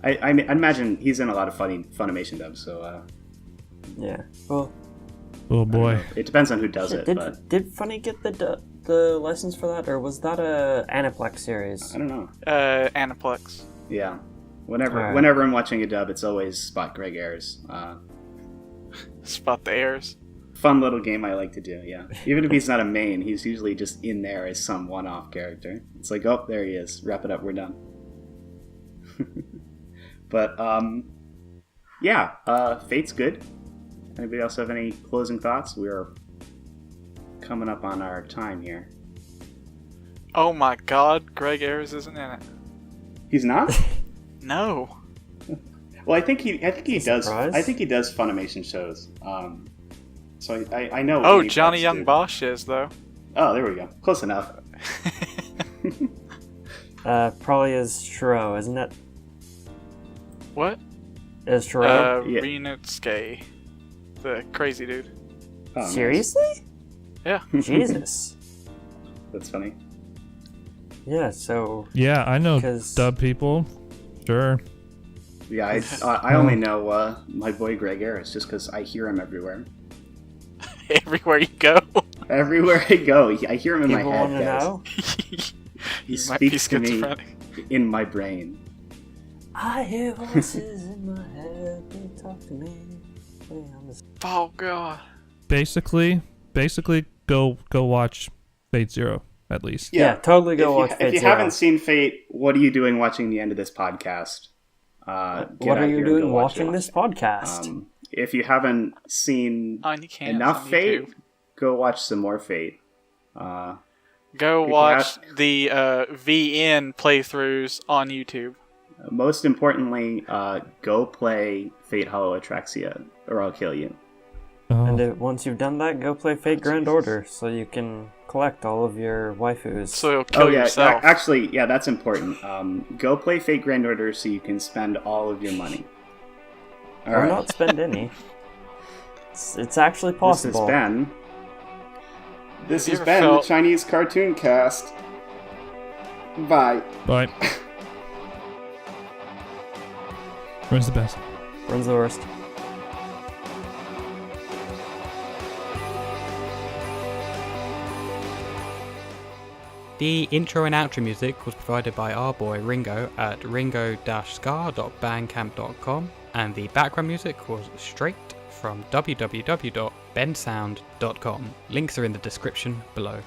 I imagine he's in a lot of Funimation dubs, so Yeah. Well, Oh boy. it depends on who does shit, it. But did Funny get the license for that, or was that a Aniplex series? I don't know. Aniplex. Yeah, whenever Alright. whenever I'm watching a dub, it's always spot Greg Ayers. Spot the airs. Fun little game I like to do. Yeah, even if he's not a main, he's usually just in there as some one-off character. It's like, oh, there he is. Wrap it up. We're done. But yeah, Fate's good. Anybody else have any closing thoughts? We're coming up on our time here. Oh my god, Greg Ayers isn't in it. He's not? No. Well, I think he does. Surprise. I think he does Funimation shows. So I know. Oh, Aniplex Johnny Young did. Bosch is, though. Oh, there we go. Close enough. Probably is Shiro, isn't it? What? Is Shiro? Yeah. Rinutsuke. The crazy dude. Oh, nice. Seriously? Yeah. Jesus. That's funny. Yeah. So Yeah, I know 'Cause- dub people. Sure. Yeah, I only know my boy Greg Ayers just because I hear him everywhere. Everywhere you go. Everywhere I go, I hear him in people my want head, to guys. know. He You might be speaks to me schizophrenic. in my brain. I hear voices in my head. They talk to me. Hey, I'm just- Oh god. Basically, go watch Fate Zero at least. Yeah, totally go watch If Fate you Zero. haven't seen Fate, what are you doing watching the end of this podcast? Get What out are here you and go doing watch watching it. this podcast? If you haven't seen On you can enough Fate, go watch some more Fate. Go People watch the VN playthroughs on YouTube. Most importantly, go play Fate Hollow Atraxia, or I'll kill you. Oh, And once you've done that, go play Fate Grand Order so you can collect all of your waifus. So you'll kill yeah, yourself. actually, yeah, that's important. Go play Fate Grand Order so you can spend all of your money. All or right. not spend any. It's actually possible. This Have has you been ever the felt- Chinese Cartoon Cast. Bye. bye. Where's the best? Runs the worst. The intro and outro music was provided by our boy Ringo at ringo-scar.bandcamp.com, and the background music was straight from www.bensound.com. Links are in the description below.